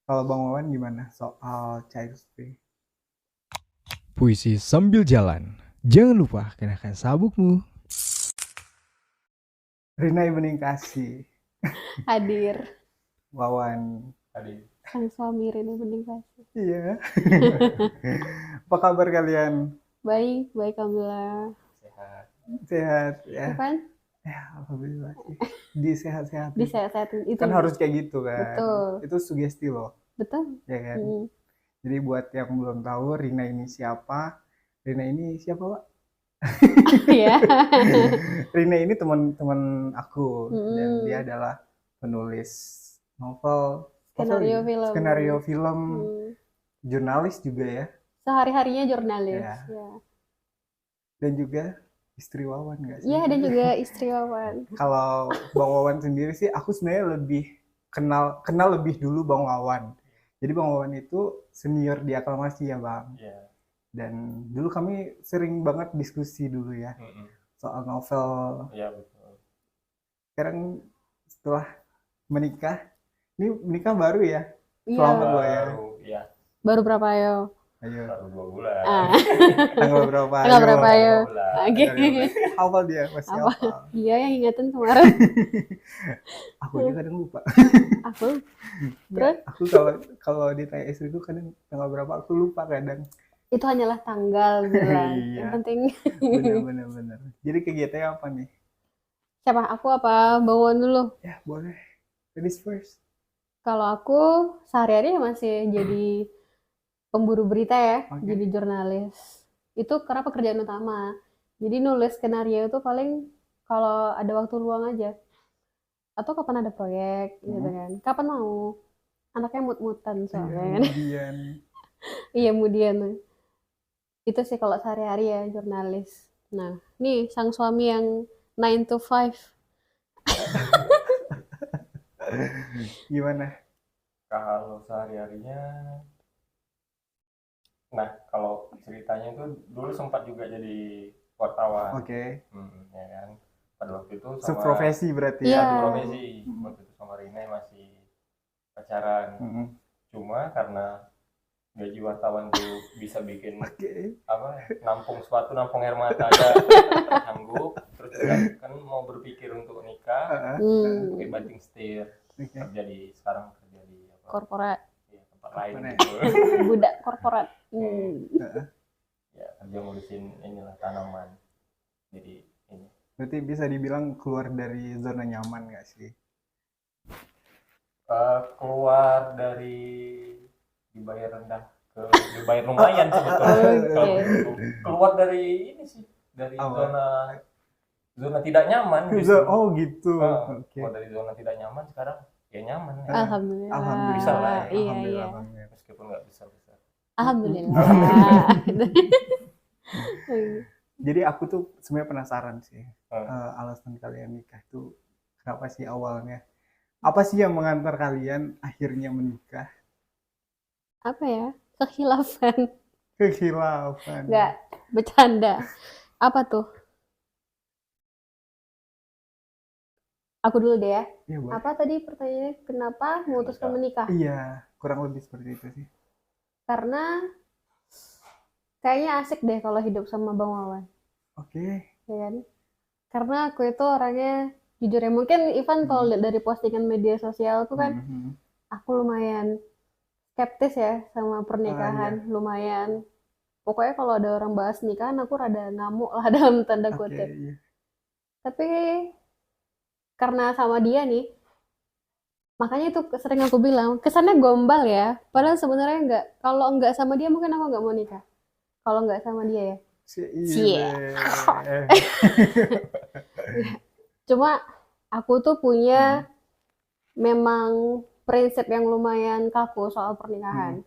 Kalau Bang Wawan gimana soal Child Free? Puisi sambil jalan. Jangan lupa kenakan sabukmu. Rinai Bening Hadir Wawan. sang suami Rini Bening Kasih. Iya. Apa kabar kalian? Baik alhamdulillah. Sehat ya? Kan Ya, alhamdulillah sih. Disehat-sehatin. disehat-sehatin itu. Kan harus kayak gitu kan. Betul. Itu sugesti loh, Betul. ya kan? Jadi buat yang belum tahu Rina ini siapa? Rina ini siapa, Pak? Iya. Rina ini teman-teman aku dan dia adalah penulis novel, skenario film, jurnalis juga ya. Sehari-harinya jurnalis. Ya. Ya. Dan juga istri Wawan nggak sih? Iya, dan juga istri Wawan. Kalau Bang Wawan sendiri sih, aku sebenarnya lebih kenal lebih dulu Bang Wawan. Jadi Bang Wawan itu senior di Aklamasi ya Bang. Yeah. Dan dulu kami sering banget diskusi dulu ya soal novel. Iya betul. Sekarang setelah menikah, ini menikah baru ya? Iya. Selamat loh ya. Iya. Baru berapa ayo? Ayo. Baru 2 bulan. Tanggal berapa? Tanggal berapa ayo? Oke. Hafal dia masih hafal. Iya, yang ingetin kemarin. Aku juga kadang lupa. Aku. Terus? Aku kalau ditanya istriku kadang tanggal berapa aku lupa kadang. Itu hanyalah tanggal bulan. Iya. Yang penting. Bener. Jadi kegiatannya apa nih? Siapa? Aku apa Bang Wawan dulu? Ya boleh. Ladies first. Kalau aku sehari-hari masih jadi pemburu berita ya, jadi jurnalis. Itu karena pekerjaan utama. Jadi nulis skenario itu paling kalau ada waktu luang aja. Atau kapan ada proyek gitu kan. Kapan mau. Anaknya mut-mutan soalnya. Iya, kemudian. Itu sih kalau sehari-hari ya jurnalis. Nah, nih sang suami yang 9 to 5. Gimana? Kalau sehari-harinya, nah kalau ceritanya itu dulu sempat juga jadi wartawan. Oke. Ya kan. Pada waktu itu sama seprofesi berarti ya. Seprofesi. Waktu itu sama Rina masih pacaran. Cuma karena gaji wartawan tuh bisa bikin nampung sepatu, nampung air mata aja sanggup. Terus kan mau berpikir untuk nikah, pakai banting setir. Kerja di sekarang kerja di korporat. Ya, tempat lain gitu. Budak korporat. Ya, kerja ngurusin inilah tanaman. Jadi ini. Berarti bisa dibilang keluar dari zona nyaman nggak sih? Keluar dari dibayar rendah ke dibayar lumayan sebetulnya. Keluar dari ini sih, dari zona tidak nyaman gitu. Oh gitu. Keluar dari zona tidak nyaman sekarang ya nyaman. Alhamdulillah. Bisa lah ya. Iya. Meskipun nggak besar-besar. Alhamdulillah. Jadi aku tuh sebenarnya penasaran sih alasan kalian nikah tuh kenapa sih awalnya? Apa sih yang mengantar kalian akhirnya menikah? Apa ya? Kekhilafan. Nggak, bercanda. Apa tuh? Aku dulu deh ya. Apa tadi pertanyaannya? Kenapa memutuskan menikah? Iya, kurang lebih seperti itu sih. Karena kayaknya asik deh kalau hidup sama Bang Wawan. Oke. Ya kan? Karena aku itu orangnya jujur ya, mungkin Ivan kalau lihat dari postingan media sosial tuh kan aku lumayan skeptis ya sama pernikahan, lumayan. Pokoknya kalau ada orang bahas nikahan aku rada ngamuk lah dalam tanda kutip. Iya. Tapi karena sama dia nih, makanya itu sering aku bilang kesannya gombal ya. Padahal sebenarnya enggak. Kalau enggak sama dia mungkin aku enggak mau nikah. Kalau enggak sama dia ya. Cuma aku tuh punya memang prinsip yang lumayan kaku soal pernikahan.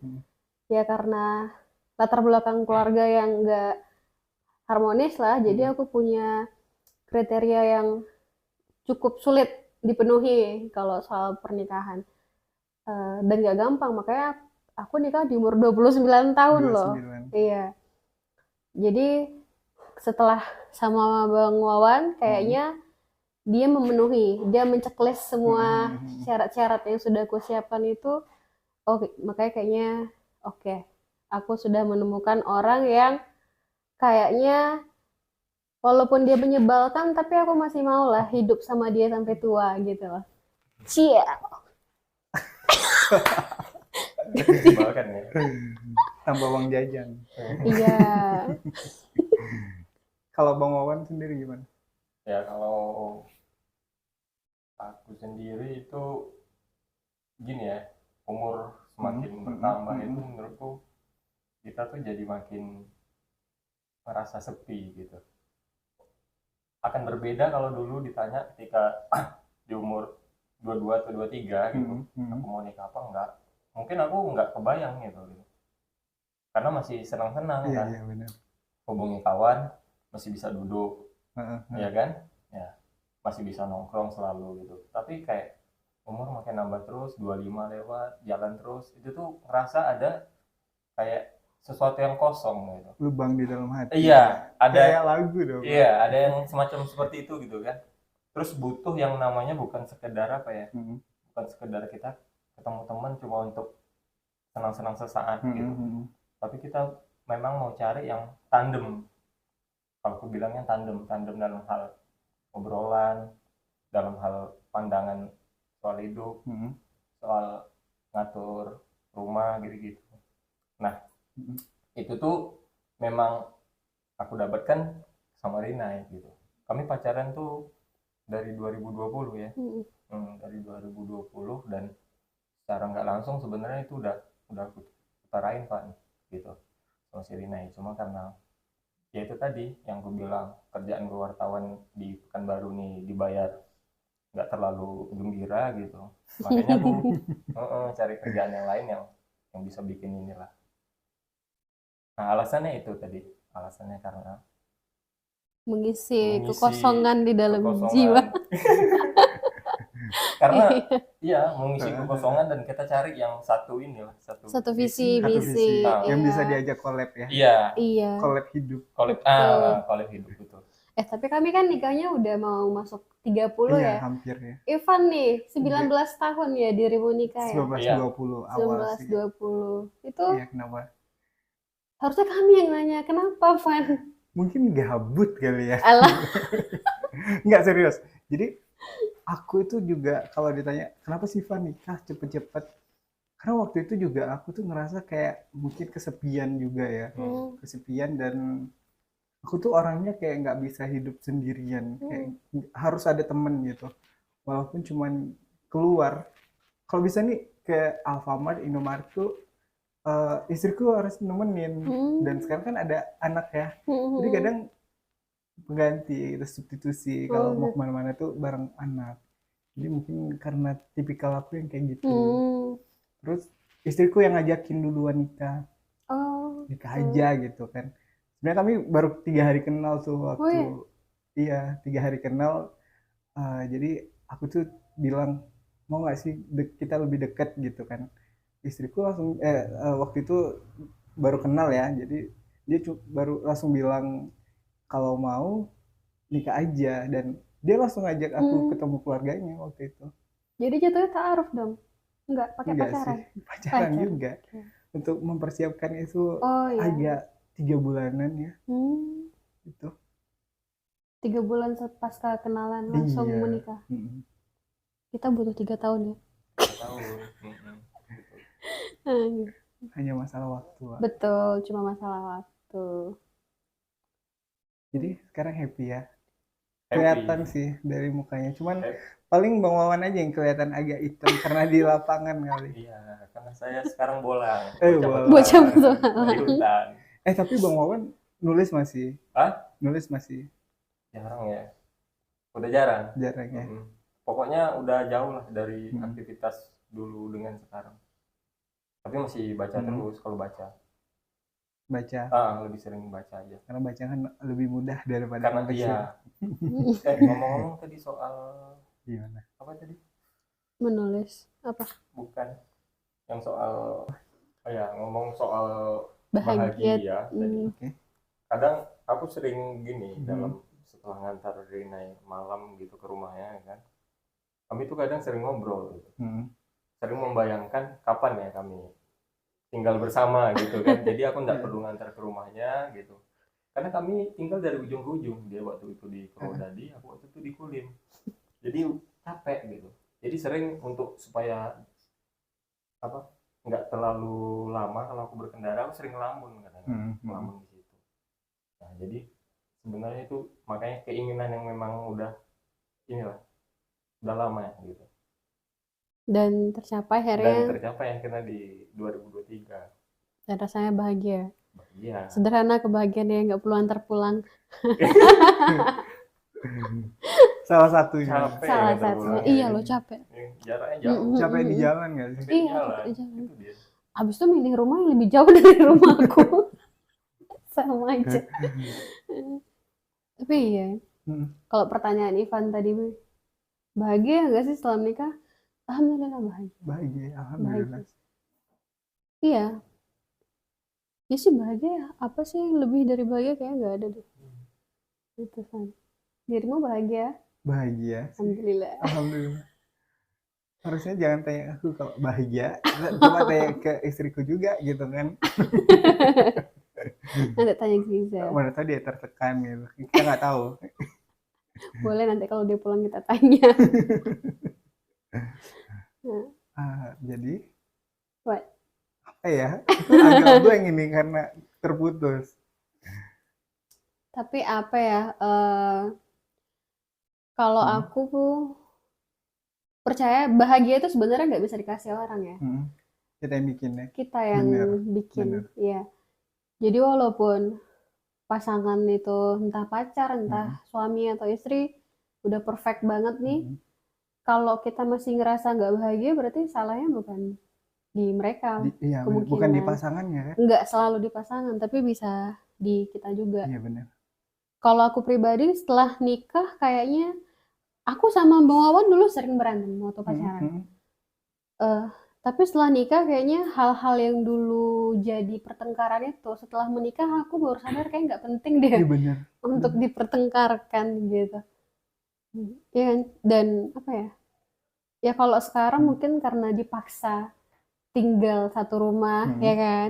Ya karena latar belakang keluarga yang enggak harmonis lah, jadi aku punya kriteria yang cukup sulit dipenuhi kalau soal pernikahan. Dan gak gampang, makanya aku nikah di umur 29 tahun 29. loh. Iya. Jadi setelah sama Bang Wawan kayaknya dia memenuhi, dia menceklis semua syarat-syarat yang sudah aku siapkan itu Oke, makanya kayaknya oke. Aku sudah menemukan orang yang kayaknya walaupun dia menyebalkan, tapi aku masih mau lah hidup sama dia sampai tua gitu loh. Cia. Menyebalkan ya. Tambah uang jajan. Iya. Kalau Bang Wawan sendiri gimana? Ya kalau aku sendiri itu gini ya, umur semakin bertambah itu menurutku kita tuh jadi makin merasa sepi gitu. Akan berbeda kalau dulu ditanya ketika di umur 22 atau 23 gitu, aku mau nikah apa enggak? Mungkin aku enggak kebayang gitu. Karena masih senang-senang Iya, kan. iya benar. Hubungi kawan, masih bisa duduk, Heeh, ya kan? Ya, masih bisa nongkrong selalu gitu. Tapi kayak umur makin nambah terus, 25 lewat, jalan terus, itu tuh ngerasa ada kayak sesuatu yang kosong gitu. Lubang di dalam hati. Iya, ada Kayak lagu dong. iya, ada yang semacam seperti itu gitu kan. Terus butuh yang namanya bukan sekedar apa ya? Bukan sekedar kita ketemu teman cuma untuk senang-senang sesaat gitu. Tapi kita memang mau cari yang tandem. Kalau aku bilangnya tandem dalam hal obrolan, dalam hal pandangan soal hidup, soal ngatur rumah gitu-gitu. Nah, itu tuh memang aku dapatkan sama Rina ya gitu. Kami pacaran tuh dari 2020 ya. Dari 2020 dan secara nggak langsung sebenarnya itu udah aku utarain Pak gitu sama si Rina ya. Cuma karena ya itu tadi yang gue bilang kerjaan gue wartawan di Pekanbaru nih dibayar nggak terlalu gembira gitu, makanya gue cari kerjaan yang lain yang bisa bikin inilah. Nah alasannya itu tadi, alasannya karena Mengisi mengisi kekosongan di dalam kekosongan. jiwa. Karena iya mengisi kekosongan dan kita cari yang satu inilah Satu visi, Satu visi yang iya. bisa diajak collab ya. Iya, Iya. Collab hidup. collab hidup betul. Tapi kami kan nikahnya udah mau masuk 30 Iya, ya. hampir ya. Ivan nih 19 tahun ya dirimu nikah ya. 1920 awal sih. 1920. Itu Iya, kenapa? harusnya kami yang nanya, kenapa Van? Mungkin gabut kali ya. Alah. Enggak serius. Jadi aku itu juga kalau ditanya kenapa sih Van nikah cepet-cepet, karena waktu itu juga aku tuh ngerasa kayak mungkin kesepian juga ya. Kesepian dan aku tuh orangnya kayak nggak bisa hidup sendirian, kayak harus ada temen gitu, walaupun cuman keluar kalau bisa nih ke Alfamart, Indomaret tuh istriku harus nemenin. Dan sekarang kan ada anak ya, jadi kadang pengganti itu substitusi kalau mau kemana-mana tuh bareng anak. Jadi mungkin karena tipikal aku yang kayak gitu. Terus istriku yang ngajakin duluan nikah, aja gitu kan. Sebenarnya kami baru 3 hari kenal tuh waktu. Iya 3 hari kenal. Jadi aku tuh bilang mau nggak sih kita lebih dekat gitu kan. Istriku langsung waktu itu baru kenal ya, jadi dia baru langsung bilang kalau mau nikah aja, dan dia langsung ngajak aku ketemu keluarganya waktu itu. Jadi jatuhnya ta'aruf dong? Enggak, pakai pacaran? Sih, pacaran juga. Untuk mempersiapkan itu agak 3 bulanan ya. Itu 3 bulan pasca kenalan langsung menikah. Kita butuh 3 tahun ya. 3 tahun. Hanya masalah waktu. Betul, cuma masalah waktu. Jadi sekarang happy ya. Kelihatan sih dari mukanya. Cuman paling Bang Wawan aja yang kelihatan agak hitam karena di lapangan kali. Iya, karena saya sekarang bolang. Bocah betul. Di hutan. Tapi Bang Wawan nulis masih? Nulis masih? Jarang ya. Udah jarang. Jarang ya. Pokoknya udah jauh lah dari aktivitas dulu dengan sekarang. Tapi masih baca terus kalau baca. Baca? Lebih sering baca aja. Karena baca kan lebih mudah daripada karena iya. Ngomong-ngomong tadi soal gimana? Apa tadi? Menulis apa? Bukan. Yang soal ngomong soal bahagia tadi. Kadang aku sering gini dalam setelah ngantar Rina malam gitu ke rumahnya kan. Kami tuh kadang sering ngobrol gitu. sering membayangkan kapan ya kami tinggal bersama gitu kan. Jadi aku nggak perlu ngantar ke rumahnya gitu. Karena kami tinggal dari ujung ke ujung. Dia waktu itu di Purwodadi, aku waktu itu di Kulim. Jadi capek gitu. Jadi sering untuk supaya apa nggak terlalu lama kalau aku berkendara, aku sering ngelamun kadang-kadang. Ngelamun di situ. Nah, jadi sebenarnya itu makanya keinginan yang memang udah inilah udah lama ya gitu. Dan tercapai Dan akhirnya tercapai akhirnya di 2023. dan rasanya bahagia. Iya. Sederhana kebahagiaan ya, nggak perlu antar pulang. Salah satunya. Capek Salah ya ngantar satunya. pulang. Iya loh, capek. Jaraknya jauh. Capek di jalan nggak sih? Capek di Iya, jalan. capek di jalan. Itu dia. Habis itu milih rumah yang lebih jauh dari rumahku. Sama aja. Tapi iya, kalau pertanyaan Ivan tadi, bahagia nggak sih setelah menikah? Alhamdulillah bahagia. Bahagia, alhamdulillah. Iya. Ya sih bahagia. Apa sih yang lebih dari bahagia? Kayaknya nggak ada deh. Itu kan. Dirimu bahagia? Bahagia. Alhamdulillah. Alhamdulillah. Harusnya jangan tanya aku kalau bahagia, coba tanya ke istriku juga gitu kan. Nanti tanya ke Riza. Mana tahu dia tertekan gitu. Kita nggak tahu. Boleh nanti kalau dia pulang kita tanya. Jadi What? apa ya? Agak blank ini karena terputus. Tapi apa ya? Kalau aku percaya bahagia itu sebenarnya nggak bisa dikasih orang ya. Kita yang bikin ya. Kita yang bikin. Ya. Jadi walaupun pasangan itu entah pacar, entah suami atau istri udah perfect banget nih, kalau kita masih ngerasa nggak bahagia berarti salahnya bukan di mereka. Iya, bukan di pasangannya kan? Nggak selalu di pasangan, tapi bisa di kita juga. Iya benar. Kalau aku pribadi setelah nikah kayaknya aku sama Bang Wawan dulu sering berantem waktu pacaran. Tapi setelah nikah kayaknya hal-hal yang dulu jadi pertengkaran itu setelah menikah aku baru sadar kayak nggak penting deh untuk dipertengkarkan gitu. Ya kan? Dan apa ya? Ya kalau sekarang mungkin karena dipaksa tinggal satu rumah ya kan,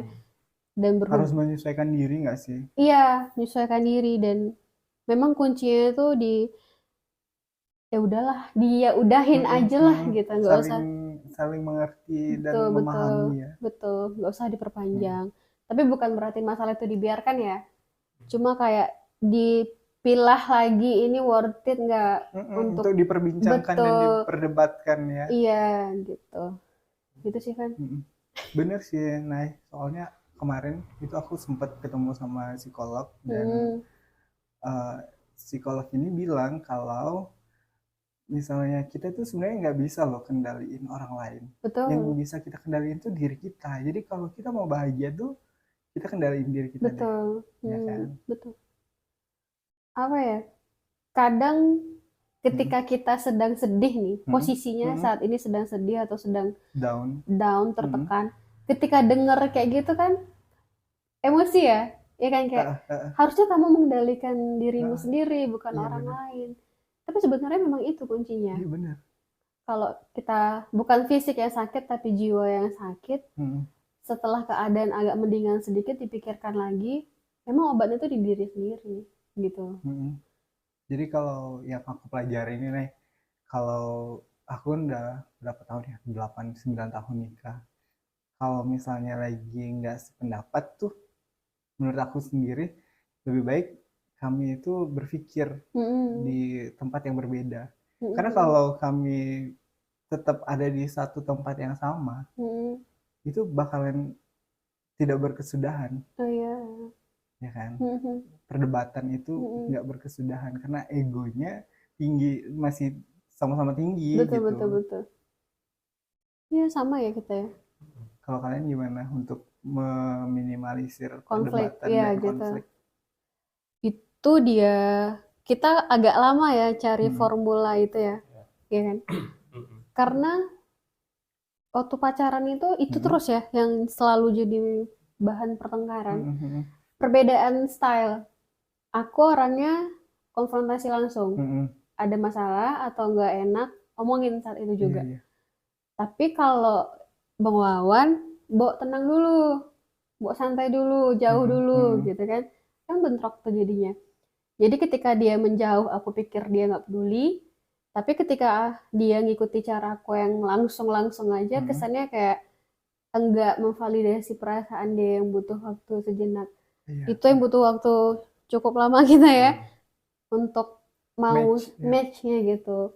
dan harus menyesuaikan diri nggak sih? Iya, menyesuaikan diri dan memang kuncinya itu di ya udahlah, dia udahin aja lah gitu, nggak usah saling mengerti dan memahami ya. Betul, nggak usah diperpanjang. Tapi bukan berarti masalah itu dibiarkan ya. Cuma kayak dipilah lagi ini worth it nggak untuk diperbincangkan dan diperdebatkan ya. Iya gitu. Gitu sih kan. Bener sih, Nay. Soalnya kemarin itu aku sempat ketemu sama psikolog dan psikolog ini bilang kalau misalnya kita tuh sebenarnya nggak bisa loh kendaliin orang lain. Betul. Yang bisa kita kendaliin tuh diri kita. Jadi kalau kita mau bahagia tuh kita kendaliin diri kita. Betul. Ya kan? Betul. Apa ya? Kadang ketika kita sedang sedih nih, posisinya saat ini sedang sedih atau sedang down, tertekan. Ketika denger kayak gitu kan emosi ya kan kayak harusnya kamu mengendalikan dirimu sendiri bukan orang lain. Tapi sebenarnya memang itu kuncinya. Iya benar. Kalau kita bukan fisik yang sakit tapi jiwa yang sakit, setelah keadaan agak mendingan sedikit dipikirkan lagi, memang obatnya itu di diri sendiri gitu. Jadi kalau yang aku pelajari ini nih, kalau aku udah berapa tahun ya, 8-9 tahun nikah. Kalau misalnya lagi nggak sependapat tuh, menurut aku sendiri lebih baik kami itu berpikir di tempat yang berbeda. Karena kalau kami tetap ada di satu tempat yang sama, itu bakalan tidak berkesudahan. Oh iya. Ya kan? Perdebatan itu nggak berkesudahan karena egonya tinggi, masih sama-sama tinggi. Betul. Iya sama ya kita ya. Kalau kalian gimana untuk meminimalisir konflik, perdebatan dan konflik? Itu dia kita agak lama ya cari formula itu ya kan? Karena waktu pacaran itu terus ya yang selalu jadi bahan pertengkaran. Perbedaan style. Aku orangnya konfrontasi langsung. Ada masalah atau nggak enak, omongin saat itu juga. Tapi kalau Bang Wawan, Mbok tenang dulu, Mbok santai dulu, jauh dulu gitu kan. Kan bentrok tuh jadinya. Jadi ketika dia menjauh, aku pikir dia nggak peduli. Tapi ketika dia ngikuti cara aku yang langsung aja, kesannya kayak enggak memvalidasi perasaan dia yang butuh waktu sejenak. Iya. Itu yang butuh waktu cukup lama kita ya untuk mau match-nya gitu.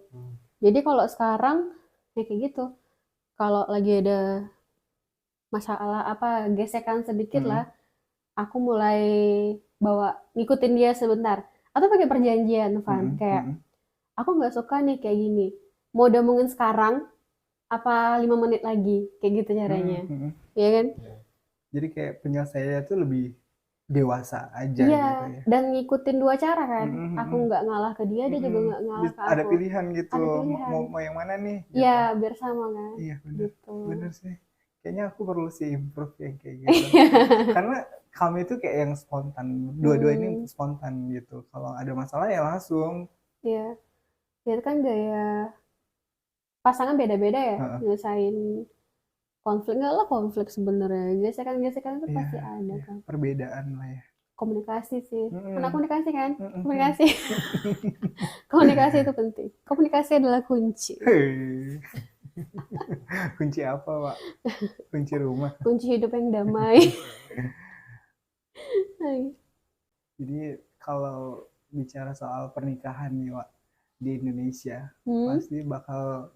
Jadi kalau sekarang ya kayak gitu. Kalau lagi ada masalah apa gesekan sedikit lah, aku mulai ngikutin dia sebentar. Atau pakai perjanjian, Van. Kayak aku nggak suka nih kayak gini. Mau diomongin sekarang apa 5 menit lagi? Kayak gitu caranya. Iya kan? Jadi kayak penyelesaiannya tuh lebih dewasa aja Iya, gitu ya. dan ngikutin dua cara kan. Aku nggak ngalah ke dia, dia juga nggak ngalah ke Ada aku. pilihan gitu. Ada pilihan. Mau yang mana nih? Gitu. Iya, biar sama kan. Iya, bener. Gitu. Bener sih. Kayaknya aku perlu sih improve yang kayak gitu. Karena kami itu kayak yang spontan. Dua-dua ini spontan gitu. Kalau ada masalah ya langsung. Iya. Ya itu kan gaya pasangan beda-beda ya, nyelesain konflik. Enggak lah konflik sebenarnya. Gesekan-gesekan itu pasti ada kan. Perbedaan lah ya. Komunikasi sih. Karena komunikasi kan. Komunikasi. Komunikasi itu penting. Komunikasi adalah kunci. Kunci apa, Pak? Kunci rumah. Kunci hidup yang damai. Jadi kalau bicara soal pernikahan nih, Pak, di Indonesia, pasti bakal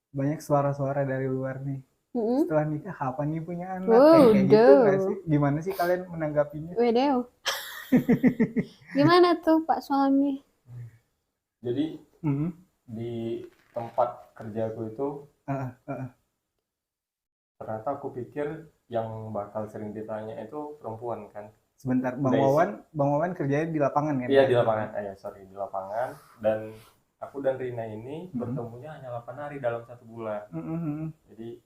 banyak suara-suara dari luar nih. Setelah nikah kapan nih punya anak? Kayak gitu nggak sih? Gimana sih kalian menanggapinya? Wedeo. Gimana tuh Pak suami? Jadi di tempat kerjaku itu ternyata aku pikir yang bakal sering ditanya itu perempuan kan. Sebentar, Bang Wawan kerjanya di lapangan kan? Iya, di lapangan. Di lapangan. Dan aku dan Rina ini bertemunya hanya 8 hari dalam 1 bulan. Jadi,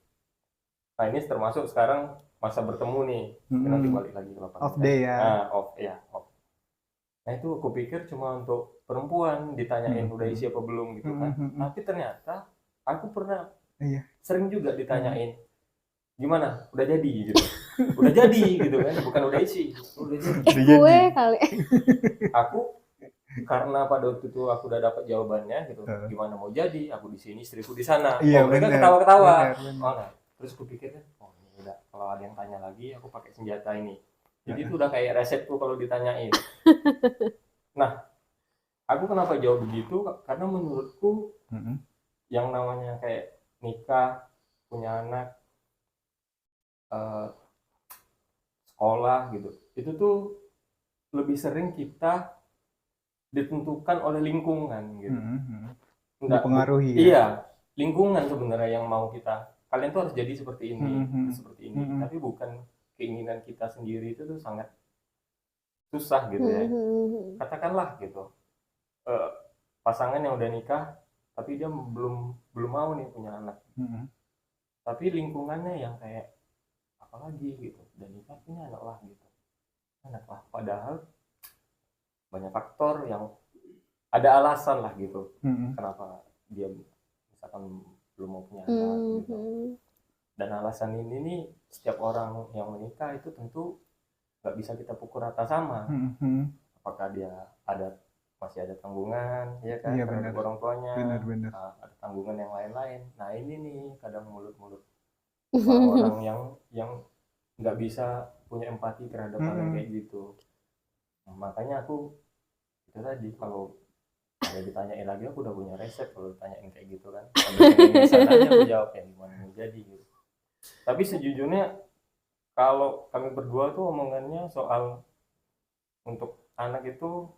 nah ini termasuk sekarang masa bertemu nih. Nanti balik lagi ke lapangan. Off day ya? Off. Nah itu aku pikir cuma untuk perempuan ditanyain udah isi apa belum gitu kan. Tapi ternyata aku pernah sering juga ditanyain gimana udah jadi gitu. Udah jadi gitu kan, bukan udah isi, udah jadi. Gue kali. Aku karena pada waktu itu aku udah dapat jawabannya gitu, gimana mau jadi, aku di sini, istriku di sana. Mereka ketawa-ketawa. Terus aku pikir kan, ini udah kalau ada yang tanya lagi, aku pakai senjata ini. Jadi itu udah kayak resepku kalau ditanyain. Nah, aku kenapa jawab begitu? Karena menurutku yang namanya kayak nikah, punya anak, sekolah gitu, itu tuh lebih sering kita ditentukan oleh lingkungan gitu. Dipengaruhi ya? Iya, lingkungan sebenarnya yang mau kita, kalian tuh harus jadi seperti ini, seperti ini. Tapi bukan keinginan kita sendiri, itu tuh sangat susah gitu ya. Katakanlah gitu, pasangan yang udah nikah, tapi dia belum mau nih punya anak. Tapi lingkungannya yang kayak apalagi gitu, dan nikah punya anak lah gitu, padahal banyak faktor yang ada alasan lah gitu kenapa dia misalkan belum mau punya anak gitu. Dan alasan ini nih setiap orang yang menikah itu tentu nggak bisa kita pukul rata sama. Apakah dia masih ada tanggungan ya kan, terhadap orang tuanya, ada tanggungan yang lain-lain. Nah ini nih kadang mulut-mulut orang-orang yang nggak bisa punya empati terhadap hal yang kayak gitu. Makanya aku itu tadi, kalau ada ditanyain lagi aku udah punya resep kalau ditanyain kayak gitu kan. Sambil aja aku jawab ya gimana mau jadi gitu. Tapi sejujurnya kalau kami berdua tuh omongannya soal untuk anak itu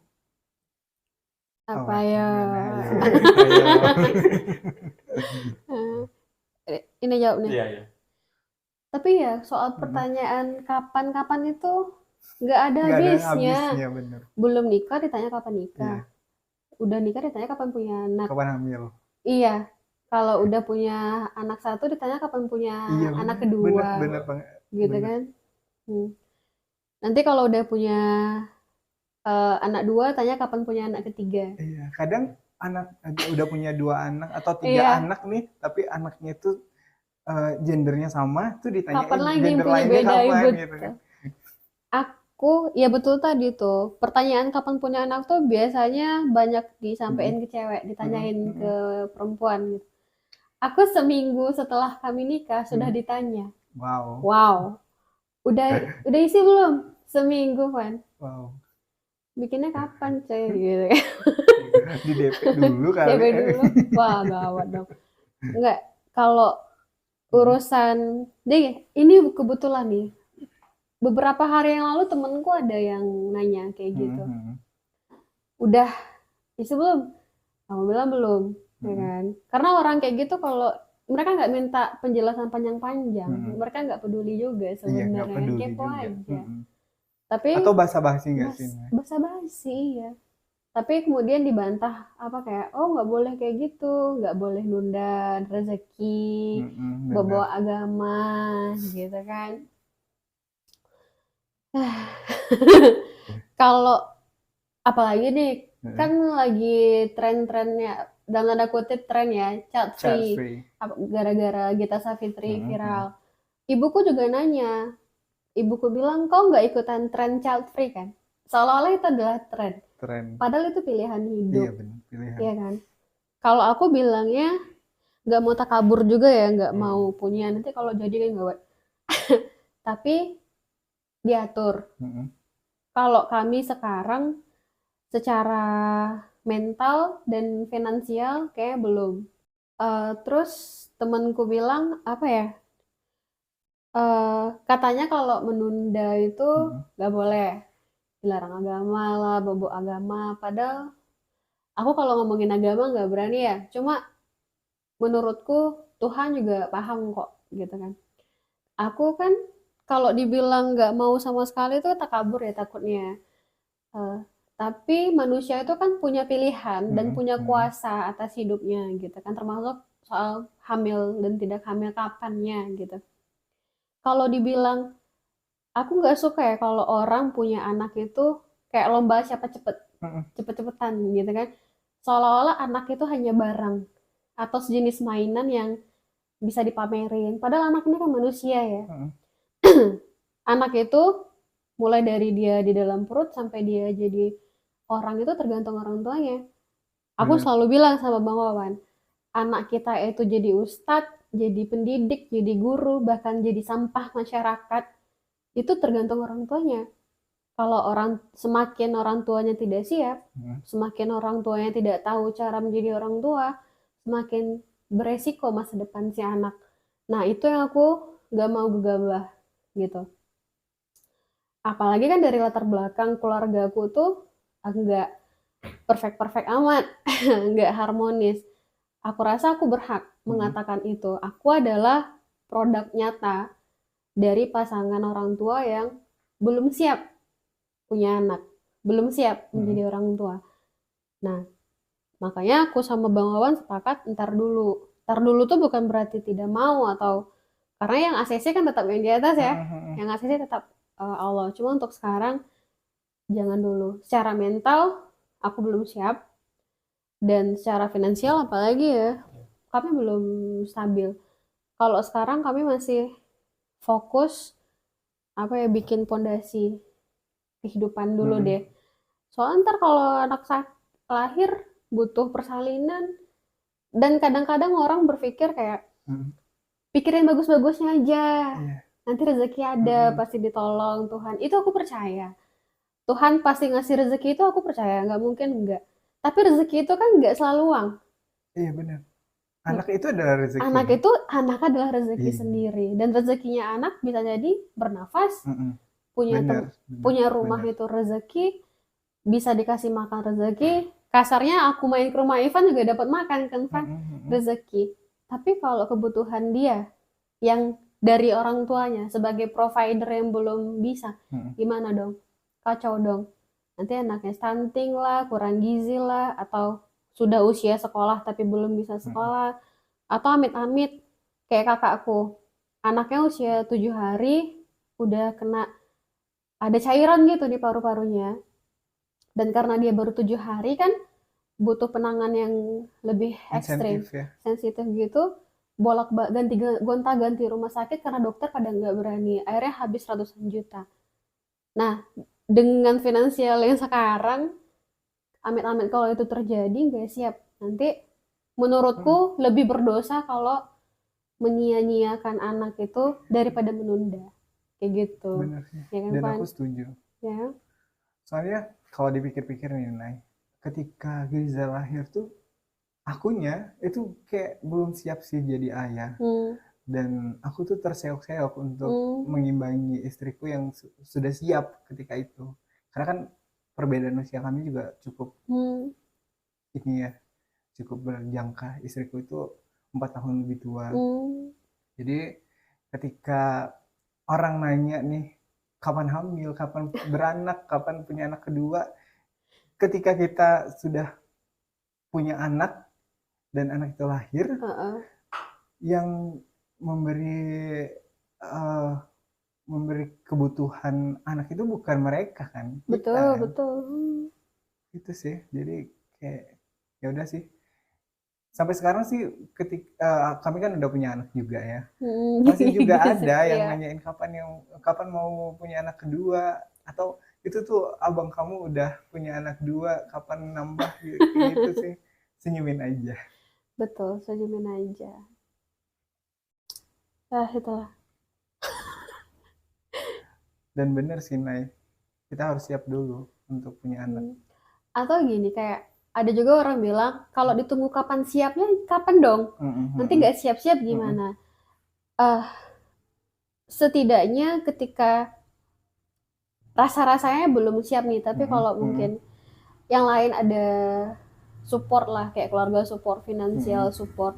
apa ya? Ini jawab nih. Iya. Tapi ya soal pertanyaan kapan-kapan itu nggak ada habisnya. Bener. Belum nikah ditanya kapan nikah. Udah nikah ditanya kapan punya anak. Kapan hamil? Iya. Kalau udah punya anak 1 ditanya kapan punya anak kedua. Bener banget. Gitu kan. Nanti kalau udah punya anak 2 tanya kapan punya anak ketiga. Iya. Kadang udah punya 2 anak atau 3 anak nih, tapi anaknya itu gendernya sama tuh ditanyain Kapan lagi yang gender punya lainnya beda kapan ibu? gitu kan. Aku, ya betul tadi tuh. Pertanyaan kapan punya anak tuh biasanya banyak disampaikan ke cewek, ditanyain ke perempuan gitu. Aku seminggu setelah kami nikah sudah ditanya. Wow. Wow, udah isi belum? Seminggu kan. Wow. Bikinnya kapan coy gitu kan. Di DP dulu kali. DP dulu. Wah, gawat dong. Enggak, kalau urusan deh, ini kebetulan nih. Beberapa hari yang lalu temenku ada yang nanya kayak gitu. Udah isi belum? Aku bilang belum, ya kan? Karena orang kayak gitu kalau mereka nggak minta penjelasan panjang-panjang, mereka nggak peduli juga Iya, nggak sebenarnya, peduli kepo juga. aja. Tapi Atau basa-basi nggak sih? basa-basi ya. Tapi kemudian dibantah apa kayak, oh nggak boleh kayak gitu, nggak boleh nunda rezeki, bawa agama, gitu kan. Kalau apalagi nih, kan lagi tren-trennya, dalam tanda kutip tren ya, child free. Gara-gara Gita Savitri viral. Ibuku juga nanya, ibuku bilang, kau nggak ikutan tren child free kan? Seolah-olah itu adalah tren. Padahal itu pilihan hidup. Iya benar, pilihan. Iya kan? Kalau aku bilangnya, nggak mau takabur juga ya, nggak mau punya. Nanti kalau jadi kan nggak. Tapi diatur. Kalau kami sekarang secara mental dan finansial kayak belum. Terus temanku bilang apa ya? Katanya kalau menunda itu nggak boleh, dilarang agama lah, bobo agama. Padahal aku kalau ngomongin agama nggak berani ya. Cuma menurutku Tuhan juga paham kok, gitu kan. Aku kan kalau dibilang nggak mau sama sekali itu takabur ya takutnya. Tapi manusia itu kan punya pilihan dan punya kuasa atas hidupnya gitu kan, termasuk soal hamil dan tidak hamil kapannya gitu. Kalau dibilang aku nggak suka ya kalau orang punya anak itu kayak lomba siapa cepet-cepetan gitu kan, seolah-olah anak itu hanya barang atau sejenis mainan yang bisa dipamerin, padahal anak ini kan manusia ya. Anak itu mulai dari dia di dalam perut sampai dia jadi orang itu tergantung orang tuanya. Aku selalu bilang sama Bang Wawan, anak kita itu jadi ustadz, jadi pendidik, jadi guru, bahkan jadi sampah masyarakat, itu tergantung orang tuanya. Kalau semakin orang tuanya tidak siap, semakin orang tuanya tidak tahu cara menjadi orang tua, semakin beresiko masa depan si anak. Nah itu yang aku gak mau gegabah gitu. Apalagi kan dari latar belakang keluargaku tuh nggak perfect amat, nggak harmonis. Aku rasa aku berhak mengatakan itu. Aku adalah produk nyata dari pasangan orang tua yang belum siap punya anak, belum siap menjadi orang tua. Nah, makanya aku sama Bang Wawan sepakat ntar dulu. Ntar dulu tuh bukan berarti tidak mau atau karena yang ACC kan tetap yang di atas ya, yang ACC tetap Allah. Cuma untuk sekarang jangan dulu. Secara mental aku belum siap dan secara finansial apalagi ya kami belum stabil. Kalau sekarang kami masih fokus bikin pondasi kehidupan dulu deh. Soalnya ntar kalau anak lahir butuh persalinan dan kadang-kadang orang berpikir kayak pikirin bagus-bagusnya aja. Nanti rezeki ada, pasti ditolong Tuhan. Itu aku percaya. Tuhan pasti ngasih rezeki itu aku percaya, nggak mungkin enggak. Tapi rezeki itu kan nggak selalu uang. Iya benar. Anak itu adalah rezeki. Anak adalah rezeki sendiri. Dan rezekinya anak bisa jadi bernafas, punya rumah itu rezeki, bisa dikasih makan rezeki. Kasarnya aku main ke rumah Ivan juga dapat makan kan, rezeki. Tapi kalau kebutuhan dia yang dari orang tuanya sebagai provider yang belum bisa, gimana dong? Kacau dong. Nanti anaknya stunting lah, kurang gizi lah, atau sudah usia sekolah tapi belum bisa sekolah, atau amit-amit kayak kakakku, anaknya usia 7 hari udah kena ada cairan gitu di paru-parunya, dan karena dia baru 7 hari kan butuh penanganan yang lebih ekstrim, sensitif gitu, ganti gonta-ganti rumah sakit karena dokter pada nggak berani. Akhirnya habis ratusan juta. Nah, dengan finansial yang sekarang, amit-amit kalau itu terjadi nggak siap. Nanti menurutku lebih berdosa kalau menyia-nyiakan anak itu daripada menunda. Kayak gitu. Bener sih. Ya kan, Dan Pan? aku setuju. Ya. Soalnya kalau dipikir-pikir nih, Nay, ketika Giza lahir tuh akunya itu kayak belum siap sih jadi ayah. Dan aku tuh terseok-seok untuk mengimbangi istriku yang sudah siap ketika itu. Karena kan perbedaan usia kami juga cukup ini ya, cukup berjangka. Istriku itu 4 tahun lebih tua. Jadi ketika orang nanya nih, kapan hamil, kapan beranak, kapan punya anak kedua, ketika kita sudah punya anak dan anak itu lahir, yang memberi kebutuhan anak itu bukan mereka kan, Betul, kita kan. betul. Itu sih, jadi kayak ya udah sih. Sampai sekarang sih ketika kami kan udah punya anak juga ya, masih juga ada yang nanyain kapan mau punya anak kedua, atau itu tuh abang kamu udah punya anak dua, kapan nambah gitu sih. Senyumin aja. Betul, senyumin aja. Itulah. Dan bener sih, Nay, kita harus siap dulu untuk punya anak. Atau gini, kayak ada juga orang bilang kalau ditunggu kapan siapnya, kapan dong? Nanti nggak siap-siap gimana? Setidaknya ketika rasa-rasanya belum siap nih, tapi kalau mungkin yang lain ada support lah, kayak keluarga support, finansial support,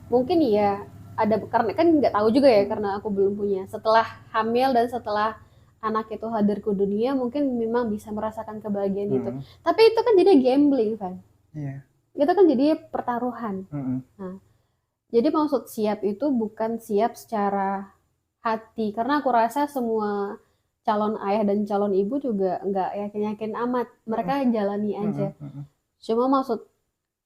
mungkin ya ada, karena kan nggak tahu juga ya, karena aku belum punya. Setelah hamil dan setelah anak itu hadir ke dunia, mungkin memang bisa merasakan kebahagiaan itu. Tapi itu kan jadi gambling kan. Iya. Itu kan jadi pertaruhan. Nah, jadi maksud siap itu bukan siap secara hati, karena aku rasa semua calon ayah dan calon ibu juga nggak yakin-yakin amat. Mereka jalani aja. Cuma maksud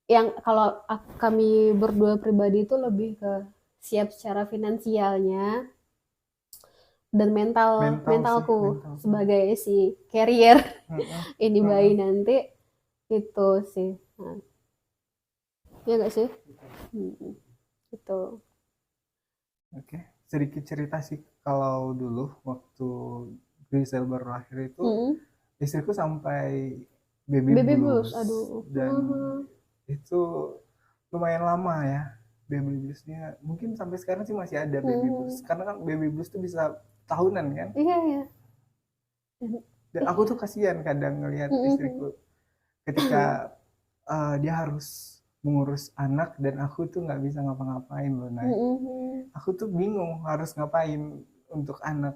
yang kalau kami berdua pribadi itu lebih ke siap secara finansialnya dan mentalku sebagai si carrier ini bayi nanti itu sih. Nah, ya nggak sih? Gitu. Oke, sedikit cerita sih, kalau dulu waktu Grisel baru lahir itu istriku sampai baby blues. Aduh. Dan itu lumayan lama ya baby bluesnya. Mungkin sampai sekarang sih masih ada baby blues, karena kan baby blues tuh bisa tahunan kan. Iya. Dan aku tuh kasihan kadang ngelihat istriku ketika dia harus mengurus anak dan aku tuh nggak bisa ngapa-ngapain loh, Nay. Aku tuh bingung harus ngapain untuk anak.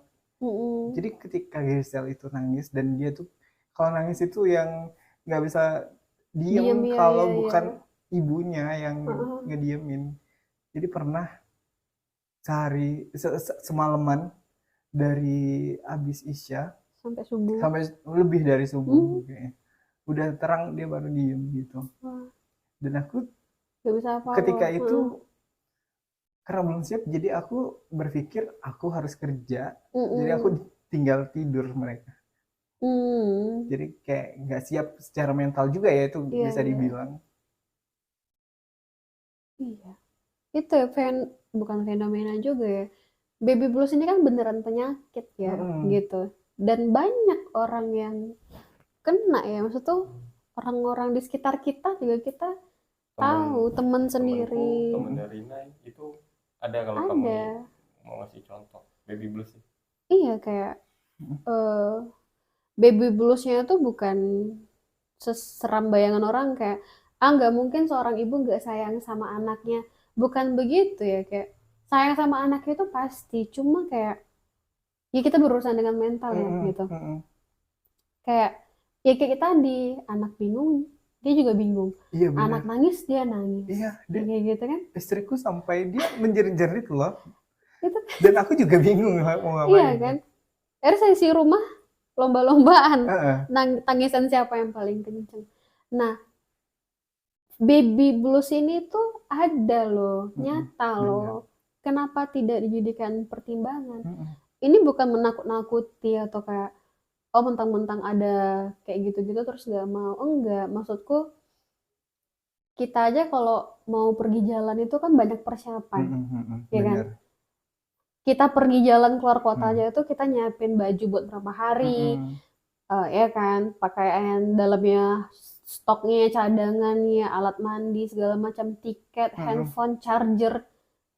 Jadi ketika Gisel itu nangis, dan dia tuh kalau nangis itu yang nggak bisa diem kalau bukan ibunya yang ngediemin. Jadi pernah sehari semalaman dari abis Isya sampai subuh, sampai lebih dari subuh kayaknya. Udah terang dia baru diem gitu. Dan aku gak bisa apa-apa ketika itu karena belum siap, jadi aku berpikir aku harus kerja. Jadi aku tinggal tidur mereka. Jadi kayak nggak siap secara mental juga ya, itu bisa dibilang. Iya. Itu bukan fenomena juga ya. Baby blues ini kan beneran penyakit ya, gitu. Dan banyak orang yang kena ya, maksud tuh orang-orang di sekitar kita juga kita tahu, teman sendiri. Temen dari Nay itu ada, kalau kamu mau ngasih contoh baby blues sih. Iya, kayak baby bluesnya itu bukan seseram bayangan orang kayak nggak mungkin seorang ibu nggak sayang sama anaknya, bukan begitu ya. Kayak sayang sama anaknya itu pasti, cuma kayak ya kita berurusan dengan mental ya gitu. Kayak ya kayak kita tadi, anak bingung dia juga bingung. Iya, bener. Anak nangis dia nangis. Iya, kayak gitu kan. Istriku sampai dia menjerit-jerit loh. Itu. Dan aku juga bingung mau ngapain. Iya kan. Saya isi rumah lomba-lombaan. Tangisan siapa yang paling kenceng. Nah, baby blues ini tuh ada loh, nyata benar. loh. Kenapa tidak dijadikan pertimbangan? Mm-mm. Ini bukan menakut-nakuti atau kayak oh mentang-mentang ada kayak gitu-gitu terus nggak mau. Enggak, maksudku kita aja kalau mau pergi jalan itu kan banyak persiapan, ya kan? Benar. Kita pergi jalan keluar kota Mm. aja itu kita nyiapin baju buat berapa hari, Mm-mm. ya kan? Pakaian dalamnya, stoknya, cadangannya, alat mandi, segala macam, tiket, Mm-mm. handphone, charger,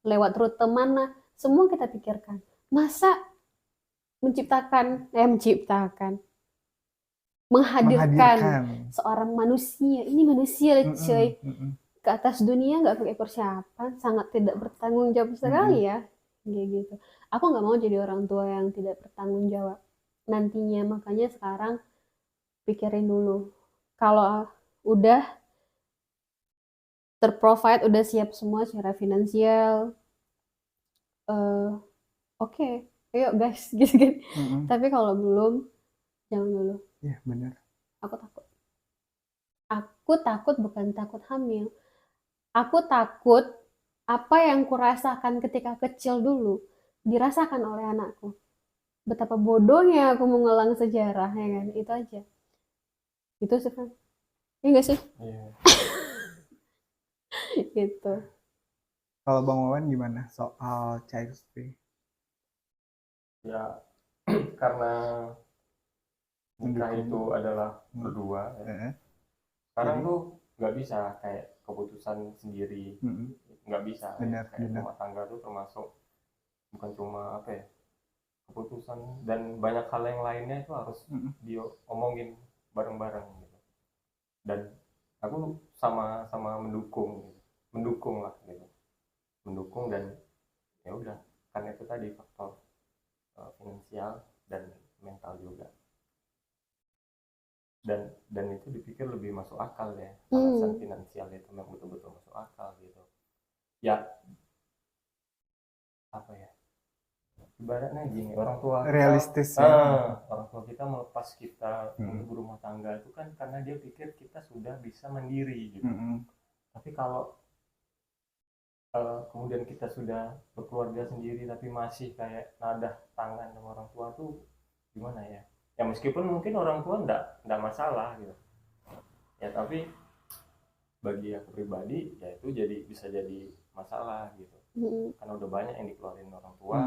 lewat rute mana, semua kita pikirkan. Masa menghadirkan Menghadirkan. seorang manusia, ini manusia coy, Mm-mm. ke atas dunia nggak pakai persiapan, sangat tidak bertanggung jawab sekali ya, kayak gitu. Aku nggak mau jadi orang tua yang tidak bertanggung jawab nantinya, makanya sekarang pikirin dulu. Kalau udah terprovide, udah siap semua secara finansial, oke, ayo guys, gitu kan. Mm-mm. Tapi kalau belum, jangan dulu. Iya, benar. Aku takut. Aku takut bukan takut hamil. Aku takut apa yang kurasakan ketika kecil dulu dirasakan oleh anakku. Betapa bodohnya aku mengulang sejarah, ya kan? Itu aja. Itu sih, Fan. Iya nggak sih? Iya. Gitu. Kalau Bang Wawan gimana soal child free? Ya karena nikah Mendukung. itu adalah berdua ya. Heeh. Sekarang Jadi- tuh nggak bisa kayak keputusan sendiri, Mm-mm. nggak bisa ya. Benar, Kayak benar. rumah tangga tuh termasuk bukan cuma apa ya, keputusan dan banyak hal yang lainnya itu harus Mm-mm. diomongin bareng-bareng gitu. Dan aku sama mendukung lah gitu, mendukung. Dan ya udah, karena itu tadi faktor finansial dan mental juga, dan itu dipikir lebih masuk akal ya, alasan finansial itu memang betul-betul masuk akal gitu ya. Apa ya, ibaratnya gini, orang tua kita, Realistis ya. orang tua kita melepas kita untuk berumah tangga itu kan karena dia pikir kita sudah bisa mandiri gitu. Mm-mm. Tapi kalau kemudian kita sudah berkeluarga sendiri tapi masih kayak nadah tangan sama orang tua tuh gimana ya? Ya meskipun mungkin orang tua enggak masalah gitu. Ya tapi bagi aku pribadi ya itu bisa jadi masalah gitu. Karena udah banyak yang dikeluarin orang tua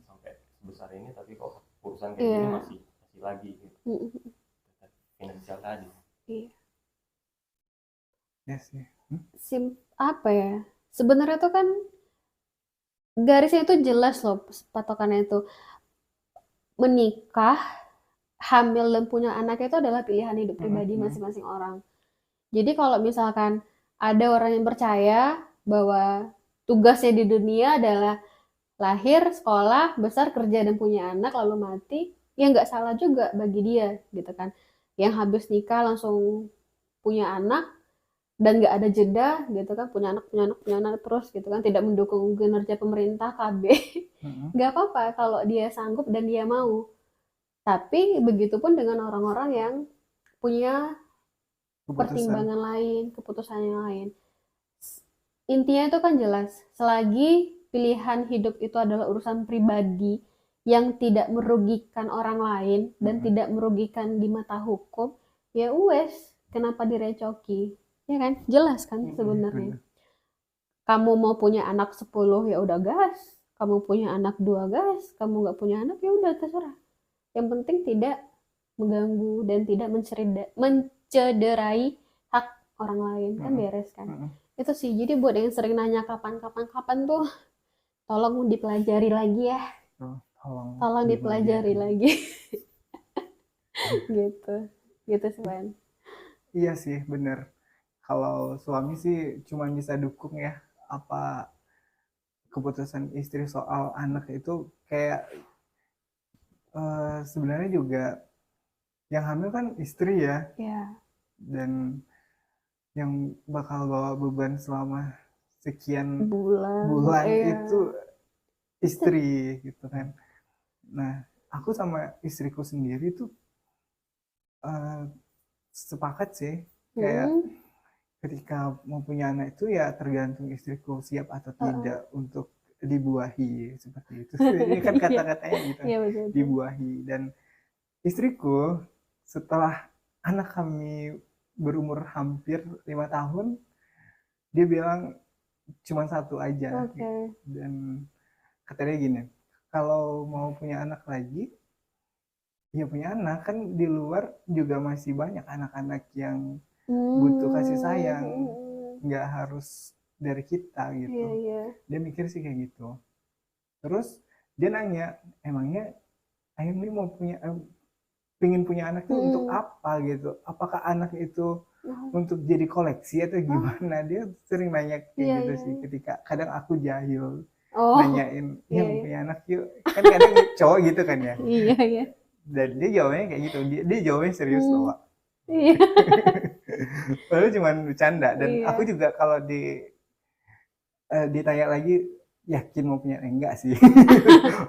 sampai sebesar ini, tapi kok urusan kayak gini masih lagi gitu. Finansial tadi. Iya. Yes, ya. Apa ya? Sebenarnya tuh kan garisnya itu jelas loh, patokannya itu menikah, hamil dan punya anak itu adalah pilihan hidup pribadi masing-masing orang. Jadi kalau misalkan ada orang yang percaya bahwa tugasnya di dunia adalah lahir, sekolah, besar, kerja, dan punya anak, lalu mati, ya nggak salah juga bagi dia, gitu kan. Yang habis nikah langsung punya anak, dan nggak ada jeda, gitu kan, punya anak terus, gitu kan, tidak mendukung kinerja pemerintah, KB. Nggak apa-apa kalau dia sanggup dan dia mau. Tapi begitupun dengan orang-orang yang punya pertimbangan lain, keputusan yang lain. Intinya itu kan jelas, selagi pilihan hidup itu adalah urusan pribadi yang tidak merugikan orang lain dan tidak merugikan di mata hukum, ya wes, kenapa direcoki? Ya kan? Jelas kan sebenarnya. Kamu mau punya anak 10 ya udah gas, kamu punya anak 2 gas, kamu nggak punya anak ya udah terserah. Yang penting tidak mengganggu dan tidak mencederai hak orang lain, kan beres kan. Itu sih, jadi buat yang sering nanya kapan tuh, tolong dipelajari lagi ya. Tolong dipelajari lagi. Gitu sih, Wan. Iya sih, bener. Kalau suami sih cuma bisa dukung ya, apa keputusan istri soal anak itu kayak sebenarnya juga yang hamil kan istri ya. Iya. Dan yang bakal bawa beban selama sekian bulan itu istri gitu kan. Nah, aku sama istriku sendiri tuh sepakat sih, kayak ketika mau punya anak itu ya tergantung istriku siap atau tidak untuk dibuahi seperti itu. Ini kan kata-katanya gitu, Iya betul. dibuahi. Dan istriku setelah anak kami berumur hampir 5 tahun, dia bilang cuma satu aja. Oke. Dan katanya gini, kalau mau punya anak lagi, ya punya anak kan di luar juga masih banyak anak-anak yang butuh kasih sayang, nggak harus dari kita gitu. Iya, iya. Dia mikir sih kayak gitu. Terus dia nanya, emangnya Ayam ini mau pengen punya anak itu untuk apa gitu? Apakah anak itu untuk jadi koleksi atau gimana? Dia sering nanya kayak Iya, gitu iya. sih. Ketika kadang aku jahil Oh, nanyain, iya, ya mau iya. punya anak yuk. Kan kadang cowok gitu kan ya. Iya, iya. Dan dia jawabnya kayak gitu. Dia jawabnya serius loh, Wak. Iya. Padahal cuma bercanda. Dan Iya. aku juga kalau ditanya lagi, yakin mau punya enggak sih.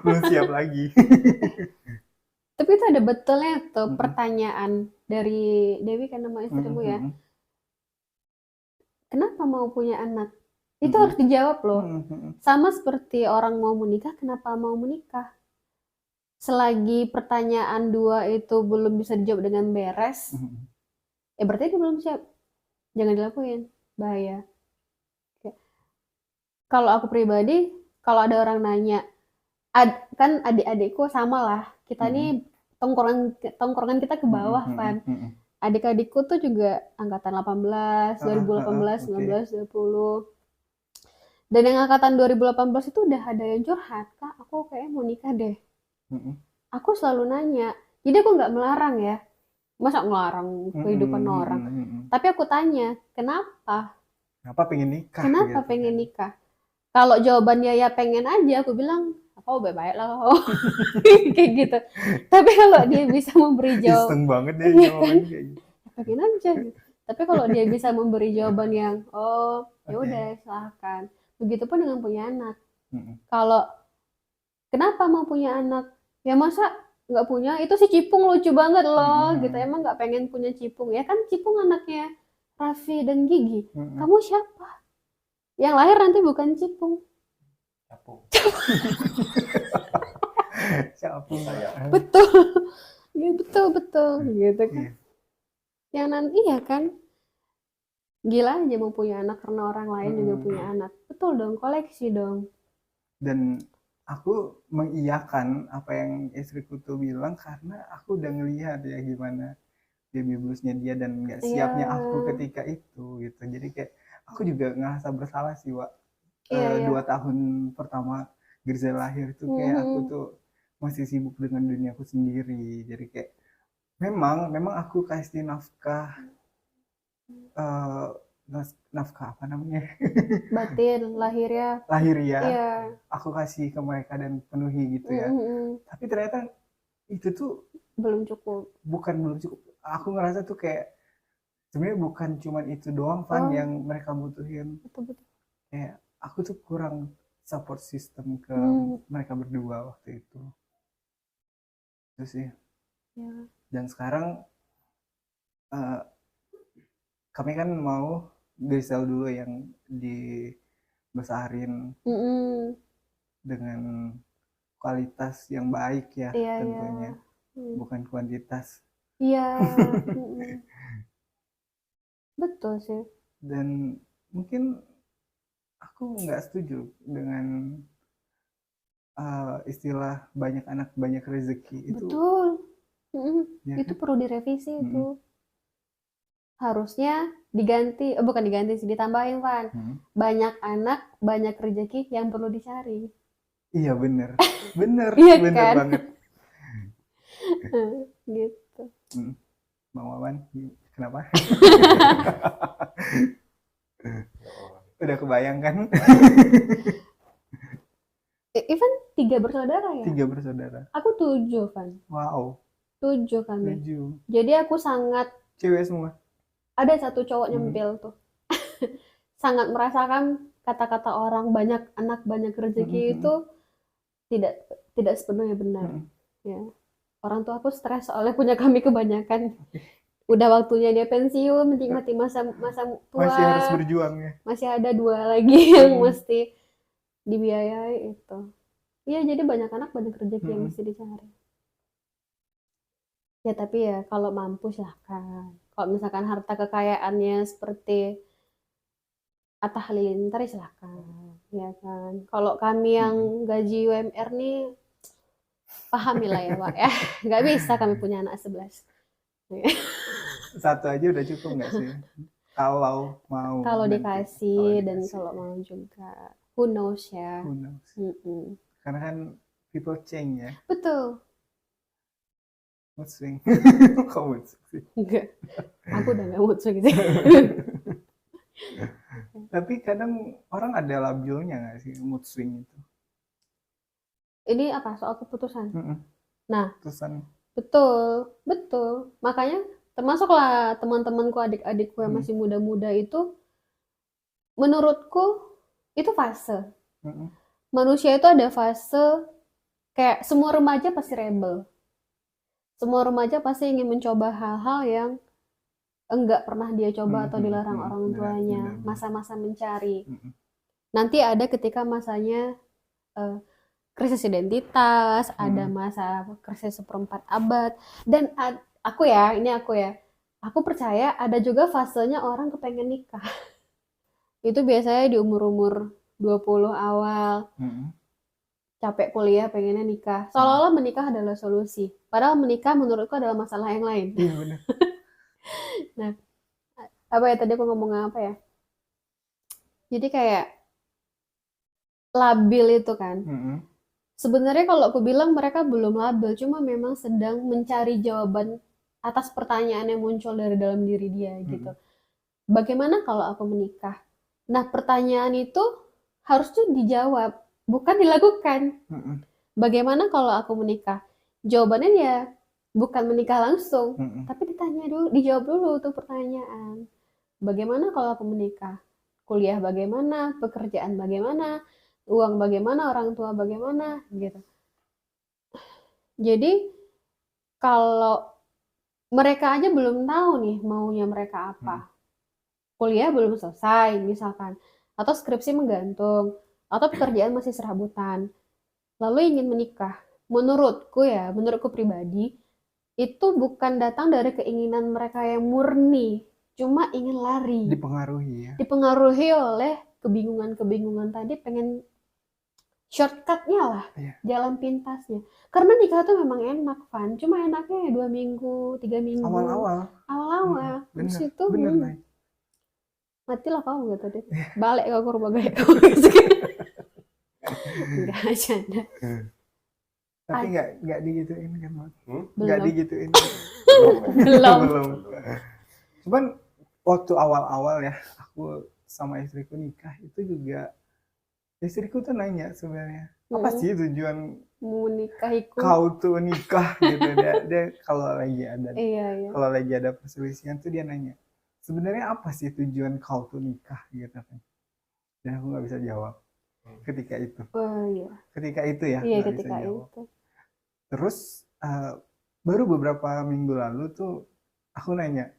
Belum siap lagi. Tapi itu ada betulnya tuh pertanyaan dari Dewi kan nama istrimu ya. Kenapa mau punya anak? Itu harus dijawab loh. Sama seperti orang mau menikah, kenapa mau menikah? Selagi pertanyaan dua itu belum bisa dijawab dengan beres, ya berarti dia belum siap. Jangan dilakuin, bahaya. Kalau aku pribadi, kalau ada orang nanya, kan adik-adikku sama lah. Kita nih tongkrongan kita ke bawah kan. Adik-adikku tuh juga angkatan 18, 2018, 19, 20. Dan yang angkatan 2018 itu udah ada yang curhat, Kak, aku kayak mau nikah deh. Aku selalu nanya, jadi aku nggak melarang ya. Masa ngelarang kehidupan orang? Tapi aku tanya, kenapa? Kenapa pengen nikah? Kenapa gitu pengen kan. nikah? Kalau jawabannya ya pengen aja, aku bilang, oh baik-baik lah. Kayak gitu. Tapi kalau dia bisa memberi jawaban, Iseng banget deh Iya jawaban kayak gitu. pengen aja. Tapi kalau dia bisa memberi jawaban yang, oh ya Oke. udah silahkan. Begitupun dengan punya anak. Kalau kenapa mau punya anak? Ya masa nggak punya? Itu si Cipung lucu banget loh, gitu. Emang nggak pengen punya Cipung? Ya kan Cipung anaknya Raffi dan Gigi. Kamu siapa? Yang lahir nanti bukan Cipung. Capung. Siapa Saya. Betul. Ya, betul gitu kan. Iya. Yang nanti iya kan. Gila aja mau punya anak karena orang lain juga punya anak. Betul dong, koleksi dong. Dan aku mengiyakan apa yang istriku tuh bilang karena aku udah ngelihat ya gimana baby bluesnya dia dan nggak siapnya aku ketika itu gitu. Jadi kayak aku juga ngerasa bersalah sih, Wak. 2 tahun pertama Grizel lahir tuh kayak aku tuh masih sibuk dengan duniaku sendiri. Jadi kayak memang aku kasih nafkah nafkah apa namanya? Batin, lahirnya. Lahir ya. Iya. Aku kasih ke mereka dan penuhi gitu ya. Tapi ternyata itu tuh belum cukup. Bukan belum cukup. Aku ngerasa tuh kayak sebenarnya bukan cuman itu doang Van yang mereka butuhin. Betul. Kayak aku tuh kurang support system ke mereka berdua waktu itu. Itu sih. Ya. Dan sekarang kami kan mau Grizel dulu yang dibesarin dengan kualitas yang baik ya tentunya. Bukan kuantitas. Iya. Betul sih. Dan mungkin aku nggak setuju dengan istilah banyak anak banyak rezeki itu. Betul. Ya itu kan? perlu direvisi itu. Harusnya diganti, bukan diganti sih, ditambahin Van. Banyak anak banyak rezeki yang perlu dicari. Iya bener Iya bener kan? banget. Gitu. Bang Wawan, kenapa? Udah kebayang kan? Even 3 bersaudara ya? 3 bersaudara. Aku 7 Van. Wow. 7 kami. 7. Jadi aku sangat, Cewek semua. ada satu cowok nyempil tuh. Sangat merasakan kata-kata orang banyak anak banyak rezeki itu tidak sepenuhnya benar. Ya. Orang tua aku stres soalnya punya kami kebanyakan. udah waktunya dia pensiun, menikmati masa tua, Masih harus berjuang ya. masih ada 2 lagi yang Hmm. mesti dibiayai itu. Iya, jadi banyak anak banyak rezeki yang Hmm. mesti dicari. Ya tapi ya kalau mampu silahkan. Kalau misalkan harta kekayaannya seperti Atta Halilintar ya silahkan, ya kan. Kalau kami yang gaji UMR nih pahamilah ya Pak ya, nggak bisa kami punya anak 11. Satu aja udah cukup nggak sih? Kalau mau Kalau nanti. dikasih dan dikasih. kalau mau juga, who knows ya. Who knows? Mm-mm. Karena kan people change ya. Betul. Mood swing. Kok mood swing? Enggak, aku udah nggak mood swing sih. Tapi kadang orang ada labelnya nggak sih mood swing itu? Ini apa soal keputusan? Nah, Terusan. betul, betul. Makanya termasuklah teman-temanku, adik-adikku yang masih muda-muda itu, menurutku itu fase. Manusia itu ada fase, kayak semua remaja pasti rebel. Semua remaja pasti ingin mencoba hal-hal yang enggak pernah dia coba atau dilarang orang tuanya. Masa-masa mencari. Nanti ada ketika masanya krisis identitas, ada masa krisis seperempat abad, dan aku ya, aku percaya ada juga fasenya orang kepengen nikah. Itu biasanya di umur-umur 20 awal, capek kuliah, pengennya nikah. Seolah-olah menikah adalah solusi. Padahal menikah menurutku adalah masalah yang lain. Iya benar. Nah, apa ya tadi aku ngomong apa ya? Jadi kayak labil itu kan. Sebenarnya kalau aku bilang mereka belum labil, cuma memang sedang mencari jawaban atas pertanyaan yang muncul dari dalam diri dia gitu. Bagaimana kalau aku menikah? Nah, pertanyaan itu harusnya dijawab, bukan dilakukan. Bagaimana kalau aku menikah? Jawabannya ya bukan menikah langsung, tapi ditanya dulu, dijawab dulu tuh pertanyaan. Bagaimana kalau aku menikah? Kuliah bagaimana? Pekerjaan bagaimana? Uang bagaimana? Orang tua bagaimana? Gitu. Jadi kalau mereka aja belum tahu nih maunya mereka apa. Kuliah belum selesai misalkan, atau skripsi menggantung, atau pekerjaan masih serabutan, lalu ingin menikah. Menurutku pribadi, itu bukan datang dari keinginan mereka yang murni, cuma ingin lari. Dipengaruhi ya. Dipengaruhi oleh kebingungan-kebingungan tadi, pengen shortcutnya lah, jalan pintasnya. Karena nikah tuh memang enak, Van. Cuma enaknya ya 2 minggu, 3 minggu. Awal-awal. Habis itu Bener. matilah kamu gitu deh. Balik ke rumah gaya kamu. Enggak ada. Tapi nggak digituin kan, Mak? Belum. Nggak digituin. Belum. Cuman waktu awal-awal ya, aku sama istriku nikah itu juga istriku tuh nanya sebenarnya, apa sih tujuan menikahiku kau tuh nikah gitu. Dia kalau lagi ada iya. kalau lagi ada perselisihan tuh dia nanya, sebenarnya apa sih tujuan kau tuh nikah gitu kan. Dan aku nggak bisa jawab ketika itu. Oh iya. Ketika itu ya. Iya, nggak ketika bisa jawab. itu. Terus baru beberapa minggu lalu tuh aku nanya,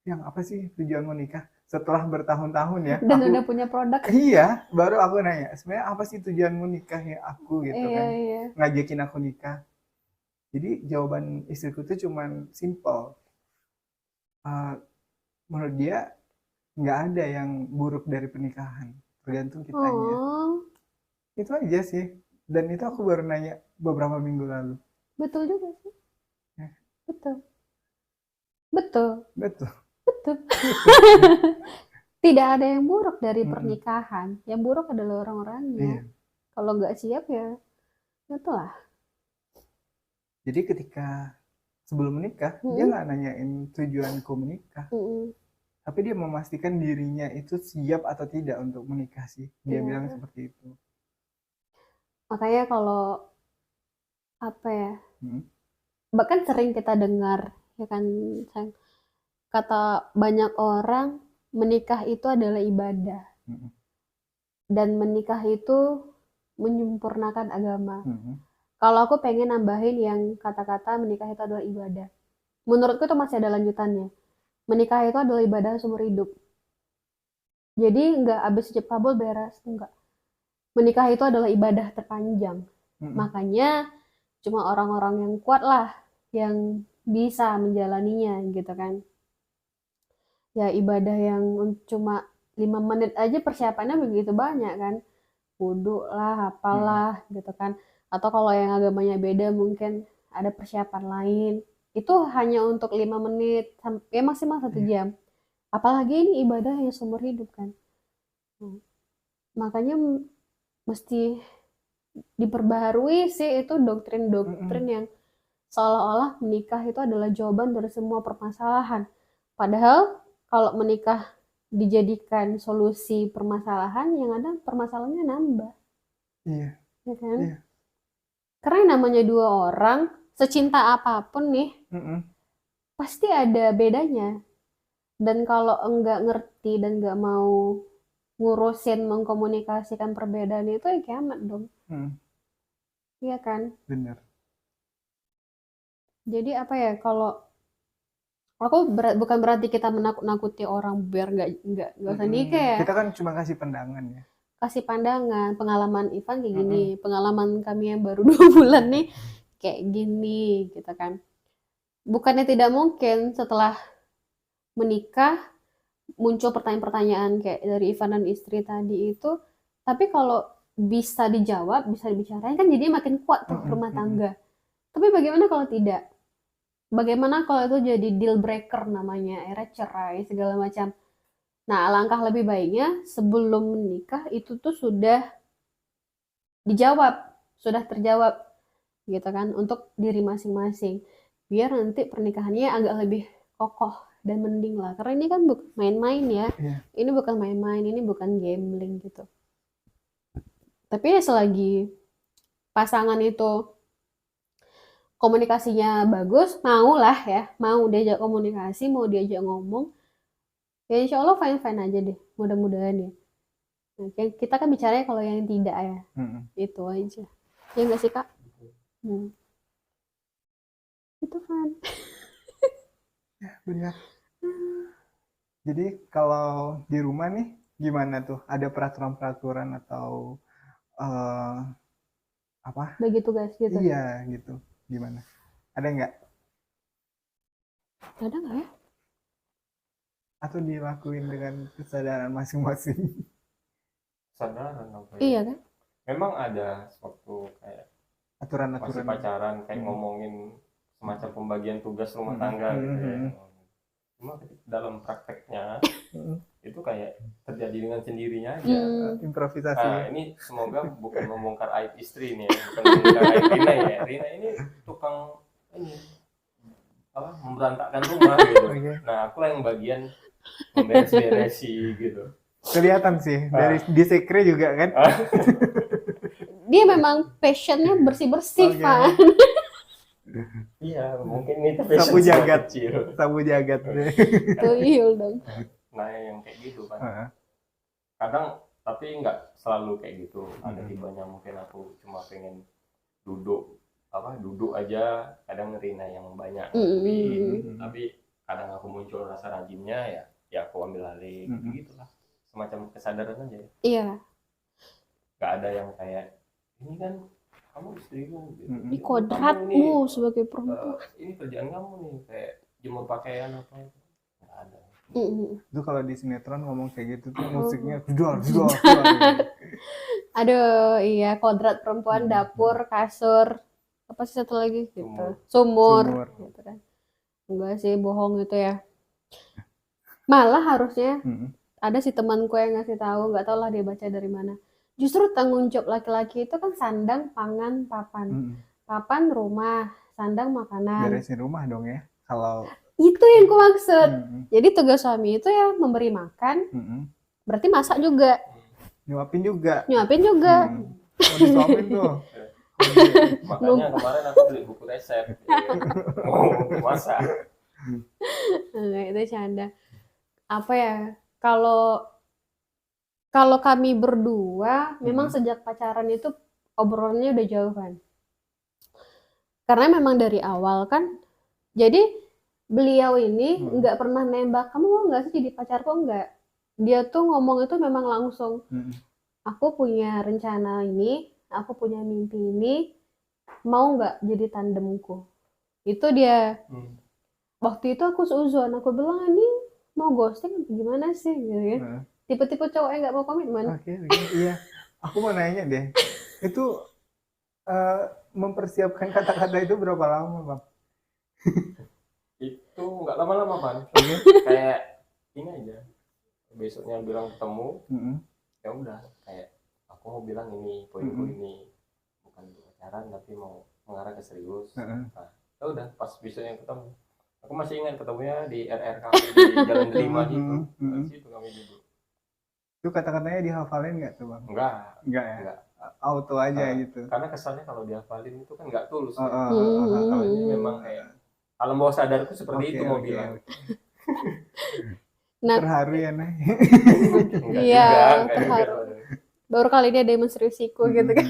yang apa sih tujuanmu nikah? Setelah bertahun-tahun ya. Dan udah punya produk. Iya, baru aku nanya, sebenarnya apa sih tujuanmu nikah ya aku gitu kan. Iya. Ngajakin aku nikah. Jadi jawaban istriku tuh cuman simple. Menurut dia nggak ada yang buruk dari pernikahan, tergantung kitanya. Itu aja sih. Dan itu aku baru nanya beberapa minggu lalu. Betul juga sih. Betul. Tidak ada yang buruk dari pernikahan. Yang buruk adalah orang-orangnya. Kalau nggak siap ya itulah. Jadi ketika sebelum menikah, dia nggak nanyain tujuanku menikah. Tapi dia memastikan dirinya itu siap atau tidak untuk menikah sih. Dia bilang seperti itu. Makanya kalau bahkan sering kita dengar ya kan, kata banyak orang, menikah itu adalah ibadah. Dan menikah itu menyempurnakan agama. Kalau aku pengen nambahin yang kata-kata menikah itu adalah ibadah. Menurutku itu masih ada lanjutannya. menikah itu adalah ibadah seumur hidup. Jadi nggak habis ijab kabul beres, enggak. Menikah itu adalah ibadah terpanjang. Makanya cuma orang-orang yang kuat lah yang bisa menjalaninya gitu kan. Ya ibadah yang cuma 5 menit aja persiapannya begitu banyak kan. Wudhu lah, apalah gitu kan. Atau kalau yang agamanya beda mungkin ada persiapan lain. Itu hanya untuk 5 menit, ya maksimal 1 jam. Apalagi ini ibadah yang seumur hidup kan. Makanya mesti diperbaharui sih itu doktrin-doktrin yang seolah-olah menikah itu adalah jawaban dari semua permasalahan. Padahal kalau menikah dijadikan solusi permasalahan, yang ada permasalahannya nambah. Iya. Ya kan? Iya. Karena yang namanya 2 orang, secinta apapun nih, pasti ada bedanya. Dan kalau enggak ngerti dan enggak mau ngurusin mengkomunikasikan perbedaan itu ya kiamat dong. Iya kan? Bener. Jadi apa ya, kalau aku bukan berarti kita menakut-nakuti orang biar nggak usah nikah ya. Kita kan cuma kasih pandangan ya. Kasih pandangan, pengalaman Ivan kayak gini, pengalaman kami yang baru 2 bulan nih kayak gini gitu kan. Bukannya tidak mungkin setelah menikah muncul pertanyaan-pertanyaan kayak dari Ivan dan istri tadi itu, tapi kalau bisa dijawab, bisa dibicarain kan jadi makin kuat tuh rumah tangga. Tapi bagaimana kalau tidak? Bagaimana kalau itu jadi deal breaker namanya, akhirnya cerai segala macam. Nah, alangkah lebih baiknya sebelum menikah itu tuh sudah dijawab, sudah terjawab gitu kan untuk diri masing-masing. Biar nanti pernikahannya agak lebih kokoh dan mending lah. Karena ini kan bukan main-main ya. Ini bukan main-main, ini bukan gambling gitu. Tapi ya selagi pasangan itu komunikasinya bagus, mau lah ya, mau diajak komunikasi, mau diajak ngomong, ya insya Allah fine-fine aja deh, mudah-mudahan ya. Nah, kita kan bicaranya kalau yang tidak ya, itu aja. Ya nggak sih Kak? Itu kan. Ya benar. Jadi kalau di rumah nih gimana tuh? Ada peraturan-peraturan atau apa? Bagi tugas gitu? Iya gitu. Gimana? Ada nggak? Ada nggak ya? Atau dilakuin dengan kesadaran masing-masing? Kesadaran apa ya? Iya kan? Memang ada waktu kayak Aturan-aturan masih pacaran kayak ngomongin semacam pembagian tugas rumah tangga gitu ya. Cuma dalam prakteknya itu kayak terjadi dengan sendirinya aja. Improvisasi. Nah, ini semoga bukan membongkar aib istri nih ya, bukan membongkar aib Rina ya. Rina ini tukang ini apa memberantakkan rumah gitu. Nah, aku lah yang bagian memberes-beresi gitu. Kelihatan sih dari di sekre juga kan. Dia memang passionnya bersih-bersih, Pak. Iya, mungkin itu passion Sapu jagat. kecil. Sapu jagat. Tuyul dong. Nah, yang kayak gitu kan. Kadang tapi nggak selalu kayak gitu. Ada tibanya mungkin aku cuma pengen duduk aja. Kadang Rina yang banyak. Tapi kadang aku muncul rasa rajinnya ya aku ambil alih gitu lah. Semacam kesadaran aja. Iya. Nggak ada yang kayak ini kan kamu istriku gitu. Ini kodratmu sebagai perempuan. Ini kerjaan kamu nih kayak jemur pakaian apa itu. Nggak ada. Itu kalau di sinetron ngomong kayak gitu tuh musiknya jedor. Aduh, iya kodrat perempuan dapur, kasur, apa sih satu lagi gitu. Sumur. Gitu kan. Enggak sih, bohong itu ya. Malah harusnya ada si temanku yang ngasih tahu, nggak tahu lah dia baca dari mana. Justru tanggung jawab laki-laki itu kan sandang, pangan, papan. Papan rumah, sandang makanan. Beresin rumah dong ya. Kalau itu yang ku maksud. Jadi tugas suami itu ya memberi makan, berarti masak juga. Nyuapin juga. Oh, disuapin tuh. Makanya kemarin aku beli buku resep. Mau masak. Nah, itu canda. Apa ya? Kalau kami berdua memang sejak pacaran itu obrolannya udah jauh kan. Karena memang dari awal kan. Jadi beliau ini nggak pernah nembak, kamu mau nggak sih jadi pacarku, enggak. Dia tuh ngomong itu memang langsung, aku punya rencana ini, aku punya mimpi ini, mau nggak jadi tandemku. Itu dia. Waktu itu aku seuzon, aku bilang ini mau ghosting apa gimana sih gitu ya. Tipe-tipe cowok yang nggak mau komitmen. Oke, iya. Aku mau nanya deh, itu mempersiapkan kata-kata itu berapa lama, Bang? Itu nggak lama-lama Pan. Kayak ini aja, besoknya bilang ketemu, ya udah kayak aku mau bilang ini poinku ini, bukan untuk pacaran tapi mau mengarah ke serius. Nah, ya udah pas besoknya ketemu, aku masih ingat ketemunya di RR Cafe di Jalan Delima gitu. Di situ kami duduk. Itu kata-katanya dihafalin nggak tuh, Bang? Enggak ya? Enggak. Auto aja gitu. Karena kesannya kalau dihafalin itu kan nggak tulus. Kalau ini memang kayak alam bawah sadarku seperti itu mau bilang. Nah, terharu ya, Nay. iya, terharu. Baru kali ini ada yang menseriusiku gitu kan.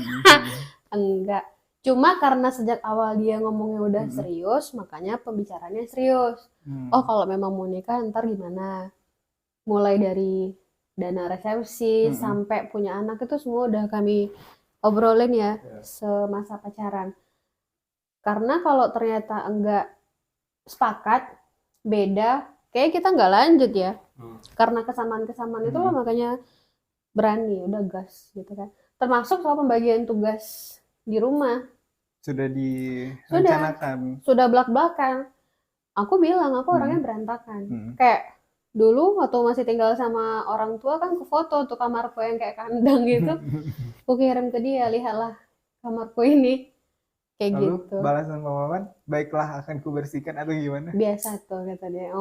Enggak. Cuma karena sejak awal dia ngomongnya udah serius, makanya pembicaranya serius. Oh, kalau memang mau nikah ntar gimana? Mulai dari dana resepsi sampai punya anak itu semua udah kami obrolin ya semasa pacaran. Karena kalau ternyata enggak sepakat, beda, kayak kita nggak lanjut ya. Karena kesamaan-kesamaan itu lah makanya berani, udah gas gitu kan. Termasuk soal pembagian tugas di rumah. Sudah direncanakan. Sudah belak-belakan. Aku bilang, aku orangnya berantakan. Kayak dulu waktu masih tinggal sama orang tua kan, ke foto tuh kamarku yang kayak kandang gitu. Aku kirim ke dia, lihatlah kamarku ini. Kayak lalu gitu. Balasan Pak Maman, baiklah akan kubersihkan atau gimana? Biasa tuh kata dia.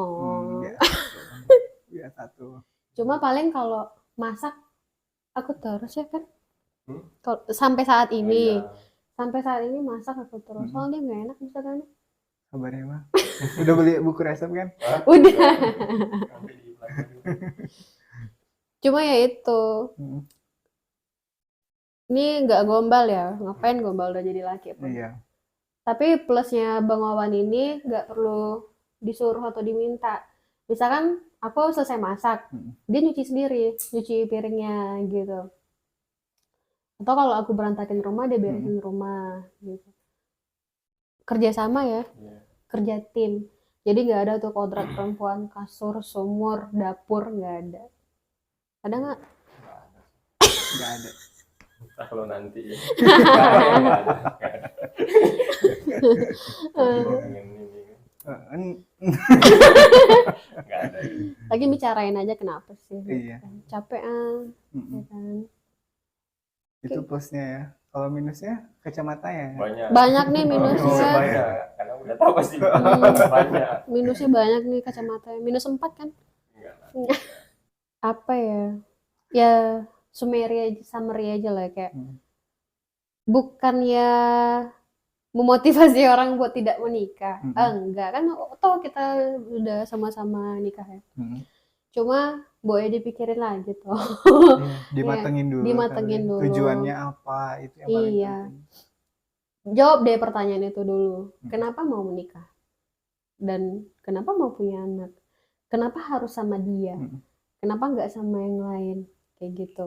Biasa tuh. Cuma paling kalau masak aku terus ya kan. Kalau sampai saat ini, masak aku terus. Soalnya nggak enak misalkan. Kabarnya mah. Udah beli buku resep kan? Udah. Cuma ya itu. Ini nggak gombal ya, ngapain gombal udah jadi laki pun. Iya. Tapi plusnya Bang Wawan ini nggak perlu disuruh atau diminta. Misalkan aku selesai masak, dia nyuci sendiri, nyuci piringnya gitu. Atau kalau aku berantakin rumah, dia beresin rumah gitu. Kerja sama ya, kerja tim. Jadi nggak ada tuh kodrat perempuan, kasur, sumur, dapur, nggak ada. Ada nggak? Nggak ada. Kalau nanti nggak ada. Lagi bicarain aja kenapa sih? Iya. Capek ya kan? Itu plusnya ya. Kalau minusnya kacamata ya. Banyak nih minusnya. Banyak, karena udah tahu pasti banyak. Minusnya banyak nih kacamata. Minus 4 kan? Enggak. Apa ya? Ya summary aja lah kayak bukan ya memotivasi orang buat tidak menikah. Enggak kan, toh kita udah sama-sama nikah ya. Cuma boleh dipikirin lagi tuh. Dimatengin dulu. Dimatengin dulu. Tujuannya apa? Itu yang paling penting. Jawab deh pertanyaan itu dulu. Kenapa mau menikah? Dan kenapa mau punya anak? Kenapa harus sama dia? Kenapa nggak sama yang lain? Kayak gitu.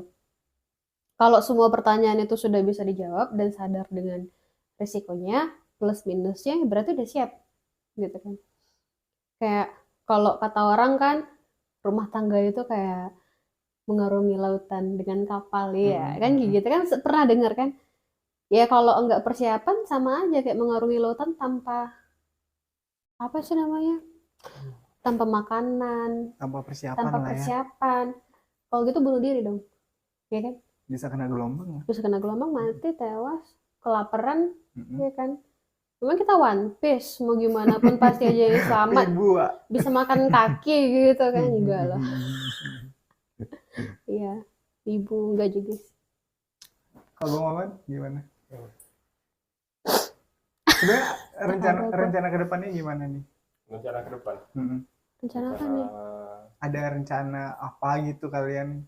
Kalau semua pertanyaan itu sudah bisa dijawab dan sadar dengan resikonya plus minusnya, berarti udah siap gitu kan. Kayak kalau kata orang kan, rumah tangga itu kayak mengarungi lautan dengan kapal ya kan, gitu kan, pernah dengar kan ya. Kalau enggak persiapan sama aja kayak mengarungi lautan tanpa apa sih namanya, tanpa makanan, tanpa persiapan tanpa lah persiapan. Kalau gitu bunuh diri dong ya kan, bisa kena gelombang, mati, tewas, kelaparan ya kan. Cuma kita One Piece, mau gimana pun pasti aja yang selamat. Bisa makan kaki gitu kan, enggak lah. Iya, ibu enggak juga sih. Kalau Maman gimana? Sebenarnya rencana ke depannya gimana nih? Rencana ke depan? Rencana apa nih? Ada rencana apa gitu kalian?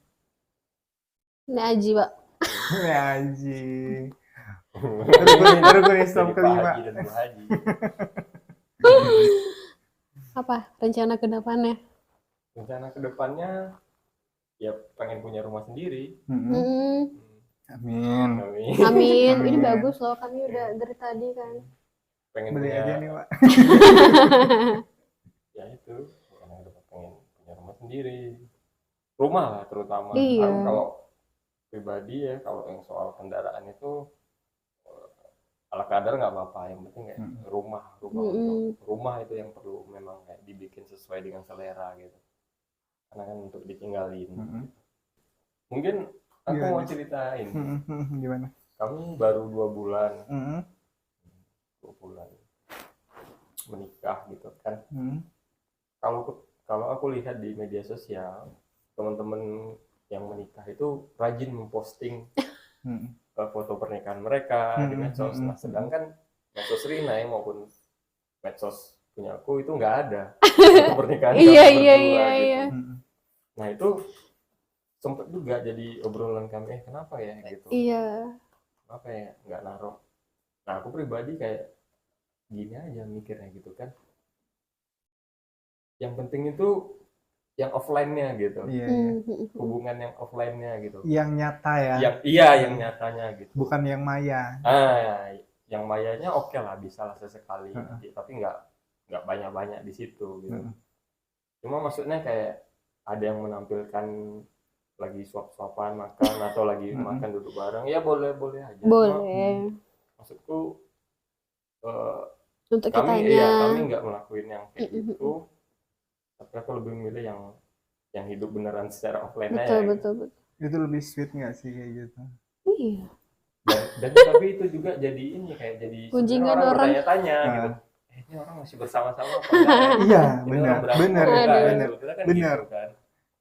Ngaji, Pak. Ngaji. Baru gue stop kelima. Apa rencana ke depannya? Rencana kedepannya ya pengen punya rumah sendiri. Mm-mm. Hmm, Amin. Amin. amin. Ini Amin. bagus loh, kami udah dari tadi kan. Pengen Beli punya aja nih, Pak. ya itu pengen punya rumah sendiri, rumah lah terutama. Iya. Kalau pribadi ya, kalau yang soal kendaraan itu ala kadar nggak apa-apa, yang penting kayak rumah untuk rumah itu yang perlu memang kayak dibikin sesuai dengan selera gitu, karena kan untuk ditinggalin. Mungkin aku Gimana? mau ceritain, Gimana? kami baru 2 bulan Mm-mm. 2 bulan menikah gitu kan. Mm. Kalau aku lihat di media sosial, teman-teman yang menikah itu rajin memposting Mm. foto pernikahan mereka di medsos. Nah, sedangkan medsos Rina maupun medsos punya aku itu nggak ada foto pernikahan kami Iya, berdua iya. gitu. Nah, itu sempat juga jadi obrolan kami, kenapa ya gitu, Iya. kenapa ya nggak naruh. Nah, aku pribadi kayak gini aja mikirnya gitu kan, yang penting itu yang offline-nya gitu, Iya. hubungan yang offline-nya gitu, Yang nyata ya. yang nyatanya gitu, Bukan yang maya. Yang mayanya oke lah, bisa lah sesekali nanti, tapi nggak banyak-banyak di situ gitu. Cuma maksudnya kayak ada yang menampilkan lagi suap-suapan makan atau lagi makan duduk bareng, ya boleh aja. Boleh. Cuma, maksudku Untuk kami kitanya. nggak melakukan yang kayak gitu, tapi aku lebih memilih yang hidup beneran secara offline aja. Betul. Itu lebih sweet nggak sih kayak gitu? Iya. Dan tapi itu juga jadi ini, kayak jadi Kunjungan orang orang. bertanya-tanya gitu, ini orang masih bersama-sama apa enggak ya? Iya, Ini benar, orang berantem benar, apa enggak, benar, gitu. Kita kan benar. gitu kan.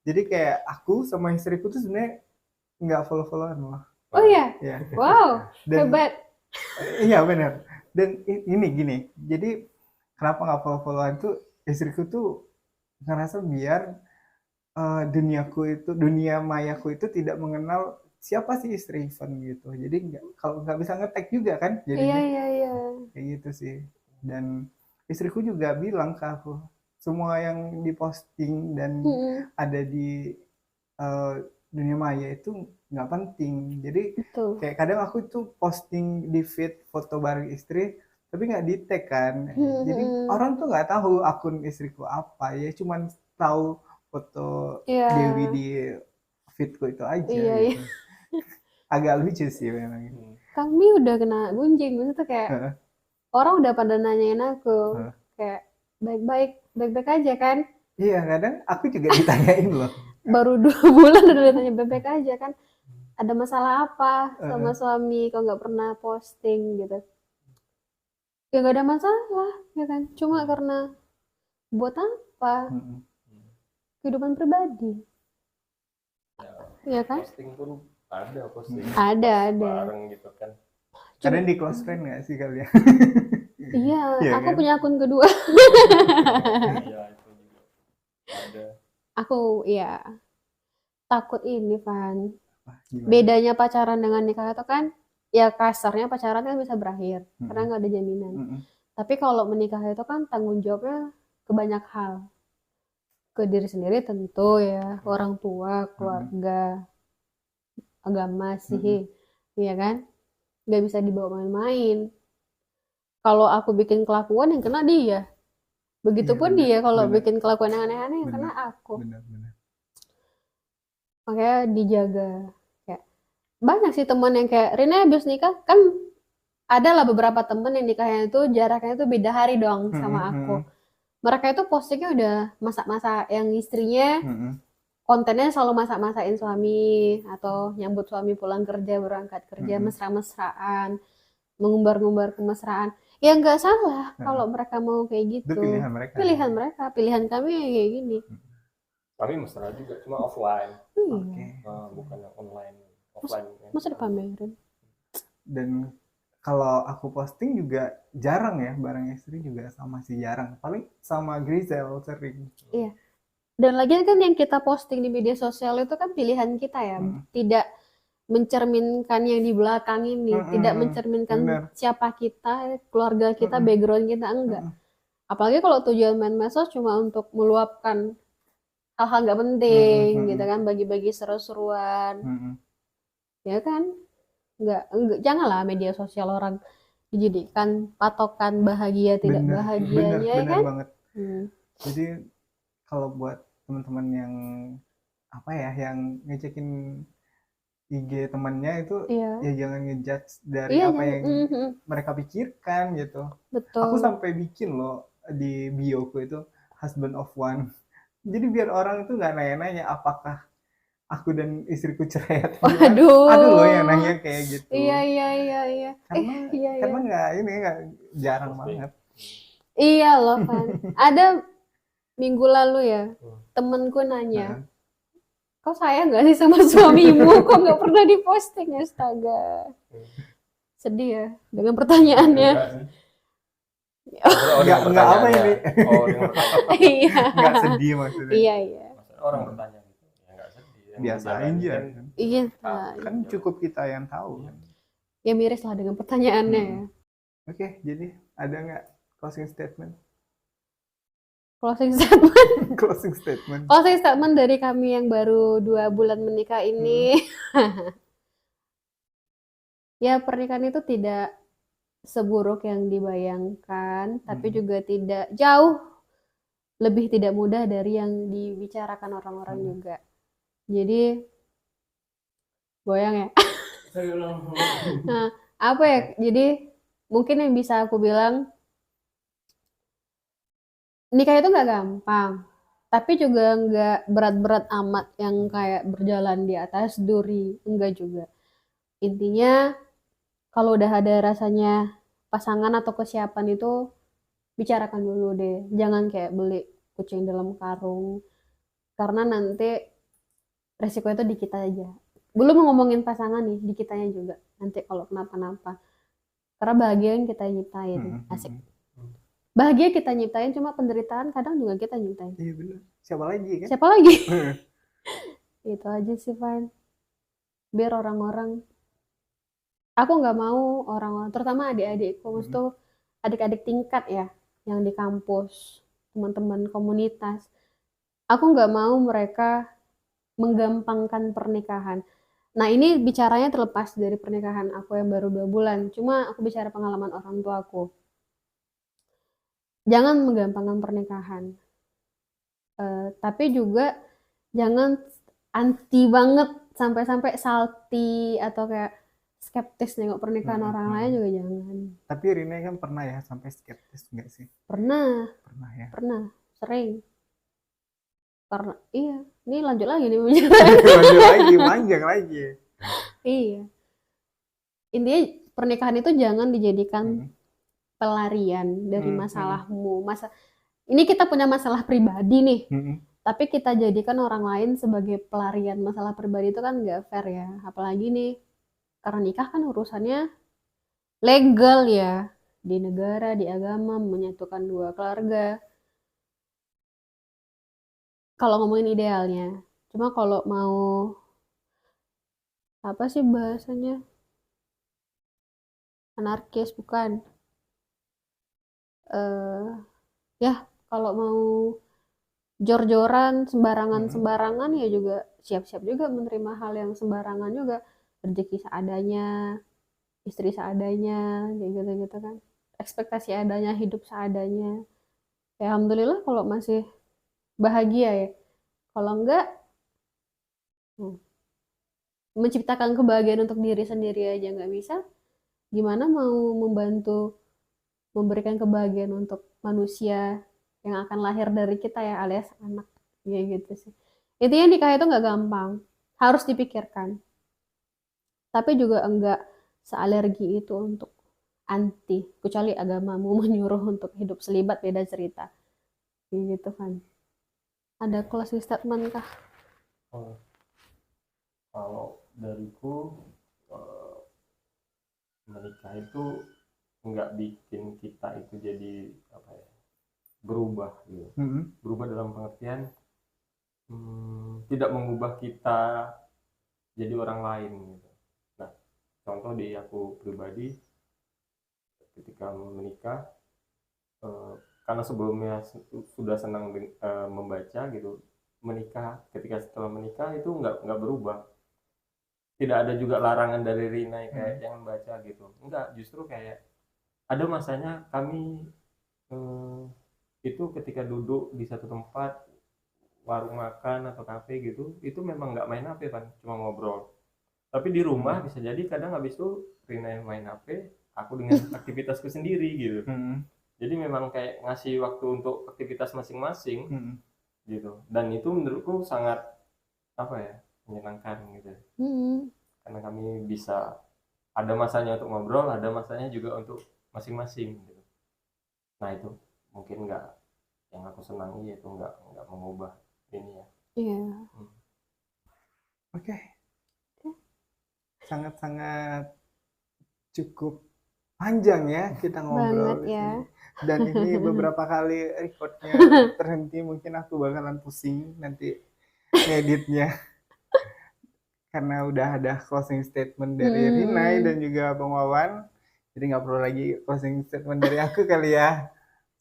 Jadi kayak aku sama istriku tuh sebenarnya nggak follow-followan loh. Oh iya. Iya. Wow. Dan Hebat. iya benar. Dan ini gini, jadi kenapa nggak follow-followan tuh, istriku tuh ngerasa biar dunia mayaku itu tidak mengenal siapa sih istri Ivan gitu. Jadi kalau nggak bisa nge-tag juga kan, jadinya Iya. kayak gitu sih. Dan istriku juga bilang ke aku, semua yang diposting dan ada di dunia maya itu nggak penting. Jadi Betul. kayak kadang aku tuh posting di feed foto bareng istri, tapi nggak di tag kan. Jadi orang tuh nggak tahu akun istriku apa, ya cuman tahu foto Iya. Dewi di feedku itu aja. Iya. Gitu. Agak lucu sih memang. Kami udah kena gunjing, maksudnya kayak orang udah pada nanyain aku kayak baik-baik aja kan. Iya, kadang aku juga ditanyain loh. Baru 2 bulan udah ditanya baik-baik aja kan, ada masalah apa sama suami kok nggak pernah posting gitu. Ya nggak ada masalah ya kan, cuma karena buat apa, kehidupan pribadi ya kan. Posting pun posting ada bareng gitu kan. Kadang di close friend nggak sih kalian? Iya, Iya aku kan? punya akun kedua. Iya, itu juga ada. Aku ya takut ini Van, Gimana? bedanya pacaran dengan nikah itu kan ya kasarnya pacaran kan bisa berakhir karena nggak ada jaminan. Tapi kalau menikah itu kan tanggung jawabnya ke banyak hal, ke diri sendiri tentu ya, orang tua, keluarga, agama sih, iya kan, nggak bisa dibawa main-main. Kalau aku bikin kelakuan yang kena dia, begitupun dia kalau bikin kelakuan yang aneh-aneh yang kena aku. Benar. Makanya dijaga. Kayak banyak sih teman yang kayak Rina habis nikah kan, ada lah beberapa temen yang nikahnya itu jaraknya itu beda hari dong sama aku. Mereka itu postingnya udah masak-masak, yang istrinya kontennya selalu masak-masakin suami atau nyambut suami pulang kerja, berangkat kerja, mesra-mesraan, mengumbar-ngumbar kemesraan. Ya nggak salah kalau mereka mau kayak gitu. Itu pilihan mereka. Pilihan kami kayak gini. Kami mesra juga, cuma offline. Oke. Bukan yang online. Offline. Masa dipamerin? Dan kalau aku posting juga jarang ya, bareng istri juga sama sih jarang. Paling sama Grizel sering. Iya. Dan lagi kan yang kita posting di media sosial itu kan pilihan kita ya, tidak mencerminkan yang di belakang ini, tidak mencerminkan siapa kita, keluarga kita, background kita, enggak. Apalagi kalau tujuan main medsos cuma untuk meluapkan hal-hal nggak penting gitu kan, bagi-bagi seru-seruan, ya kan? Nggak, janganlah media sosial orang dijadikan patokan bahagia tidak bener bahagianya, ya kan? banget. Jadi kalau buat teman-teman yang apa ya, yang ngecekin IG temannya itu, Iya, ya jangan ngejudge dari iya, apa yang mereka pikirkan gitu. Aku betul. sampai bikin loh di bioku itu husband of one. Jadi biar orang itu nggak nanya-nanya apakah aku dan istriku cerai atau gimana. Waduh. Ada loh yang nanya kayak gitu. Iya, iya, iya, iya. Karena Iya, iya. karena nggak jarang banget. Iya loh kan. Ada minggu lalu ya, temenku nanya, kau sayang nggak sih sama suamimu? Kok nggak pernah diposting? Astaga. Sedih ya dengan pertanyaannya. Nggak apa ini. Oh, dengan pertanyaan. Iya. Nggak sedih maksudnya. Iya, iya. Maksudnya orang bertanya gitu, ya nggak sedih. Yang Biasa dijalanin aja. kan, Iya. Kan cukup kita yang tahu. Ya miris lah dengan pertanyaannya ya. Oke, jadi ada nggak closing statement? Closing statement. Closing statement. Closing statement dari kami yang baru 2 bulan menikah ini. Ya pernikahan itu tidak seburuk yang dibayangkan, tapi juga tidak jauh lebih tidak mudah dari yang dibicarakan orang-orang juga. Jadi goyang ya. Nah, apa ya? Jadi mungkin yang bisa aku bilang, nikah itu nggak gampang, tapi juga nggak berat-berat amat yang kayak berjalan di atas duri, enggak juga. Intinya kalau udah ada rasanya pasangan atau kesiapan itu bicarakan dulu deh. Jangan kayak beli kucing dalam karung, karena nanti resiko itu di kita aja. Belum ngomongin pasangan nih, di kitanya juga. Nanti kalau kenapa-napa. Karena bahagia yang kita nyiptain. Asik. Bahagia kita nyiptain, cuma penderitaan kadang juga kita nyiptain. Iya benar. Siapa lagi kan? Siapa lagi? Itu aja sih, Van. Biar orang-orang, aku nggak mau orang-orang, terutama adik-adikku, maksudnya adik-adik tingkat ya, yang di kampus, teman-teman komunitas. Aku nggak mau mereka menggampangkan pernikahan. Nah ini bicaranya terlepas dari pernikahan aku yang baru 2 bulan. Cuma aku bicara pengalaman orang tua aku. Jangan menggampangkan pernikahan. Tapi juga jangan anti banget sampai-sampai salty atau kayak skeptis nengok pernikahan orang lain juga jangan. Tapi Rina kan pernah ya sampai skeptis nggak sih? Pernah ya. Pernah, sering. Karena iya, ini lanjut lagi nih lanjut lagi, panjang lagi. Iya. Intinya pernikahan itu jangan dijadikan pelarian dari masalahmu. Ini kita punya masalah pribadi nih. Tapi kita jadikan orang lain sebagai pelarian masalah pribadi itu kan nggak fair ya. Apalagi nih, karena nikah kan urusannya legal ya. Di negara, di agama, menyatukan 2 keluarga. Kalau ngomongin idealnya. Cuma kalau mau, apa sih bahasanya? Anarkis, bukan. Ya, kalau mau jor-joran, sembarangan ya juga siap-siap juga menerima hal yang sembarangan juga. Rezeki seadanya, istri seadanya, kayak gitu-gitu kan. Ekspektasi adanya, hidup seadanya. Ya alhamdulillah kalau masih bahagia ya. Kalau enggak, menciptakan kebahagiaan untuk diri sendiri aja nggak bisa, gimana mau membantu memberikan kebahagiaan untuk manusia yang akan lahir dari kita ya, alias anak, ya gitu sih. Intinya nikah itu nggak gampang, harus dipikirkan. Tapi juga enggak sealergi itu untuk anti, kecuali agamamu menyuruh untuk hidup selibat, beda cerita. Gitu kan. Ada closing statement kah? Kalau dariku, menikah itu nggak bikin kita itu jadi apa ya, berubah gitu. Berubah dalam pengertian tidak mengubah kita jadi orang lain gitu. Nah, contoh di aku pribadi, ketika menikah, karena sebelumnya sudah senang membaca gitu, ketika setelah menikah itu nggak berubah. Tidak ada juga larangan dari Rina kayak jangan baca gitu, enggak, justru kayak ada masanya kami itu ketika duduk di satu tempat, warung makan atau kafe gitu, itu memang nggak main HP kan, cuma ngobrol. Tapi di rumah bisa jadi kadang habis itu Rina yang main HP, aku dengan aktivitasku sendiri gitu. Jadi memang kayak ngasih waktu untuk aktivitas masing-masing gitu. Dan itu menurutku sangat apa ya, menyenangkan gitu. Karena kami bisa ada masanya untuk ngobrol, ada masanya juga untuk masing-masing gitu. Nah itu mungkin nggak, yang aku senangi itu nggak mengubah ini ya. Iya. Oke. Sangat-sangat cukup panjang ya kita ngobrol Banget di ya. sini. Dan ini beberapa kali recordnya terhenti, mungkin aku bakalan pusing nanti ngeditnya. Karena udah ada closing statement dari Rinai dan juga Bang Wawan. Jadi nggak perlu lagi closing statement dari aku kali ya.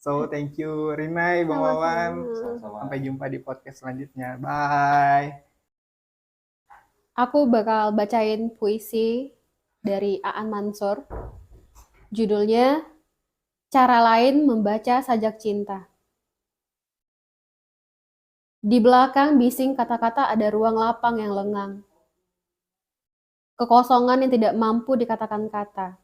So thank you Rinai, Bang Wawan. Sama-sama. Sampai jumpa di podcast selanjutnya. Bye. Aku bakal bacain puisi dari Aan Mansur. Judulnya Cara Lain Membaca Sajak Cinta. Di belakang bising kata-kata ada ruang lapang yang lengang. Kekosongan yang tidak mampu dikatakan kata.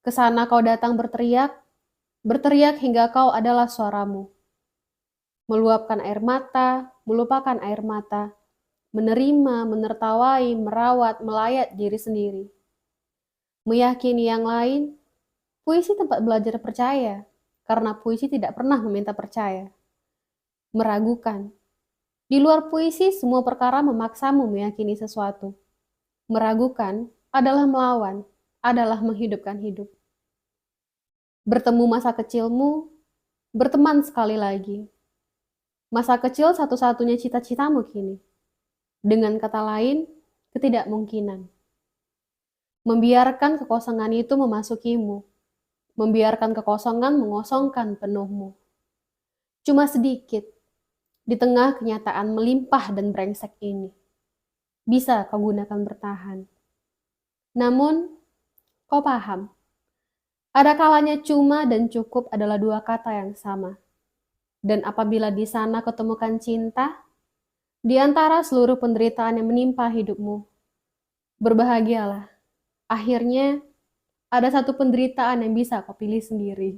Kesana kau datang berteriak hingga kau adalah suaramu. Meluapkan air mata, melupakan air mata. Menerima, menertawai, merawat, melayat diri sendiri. Meyakini yang lain, puisi tempat belajar percaya, karena puisi tidak pernah meminta percaya. Meragukan. Di luar puisi, semua perkara memaksamu meyakini sesuatu. Meragukan adalah melawan, adalah menghidupkan hidup. Bertemu masa kecilmu, berteman sekali lagi. Masa kecil satu-satunya cita-citamu kini. Dengan kata lain, ketidakmungkinan. Membiarkan kekosongan itu memasukimu. Membiarkan kekosongan mengosongkan penuhmu. Cuma sedikit, di tengah kenyataan melimpah dan brengsek ini. Bisa kau gunakan bertahan. Namun, kau paham. Ada kalanya cuma dan cukup adalah dua kata yang sama. Dan apabila di sana ketemukan cinta, di antara seluruh penderitaan yang menimpa hidupmu, berbahagialah. Akhirnya, ada satu penderitaan yang bisa kau pilih sendiri.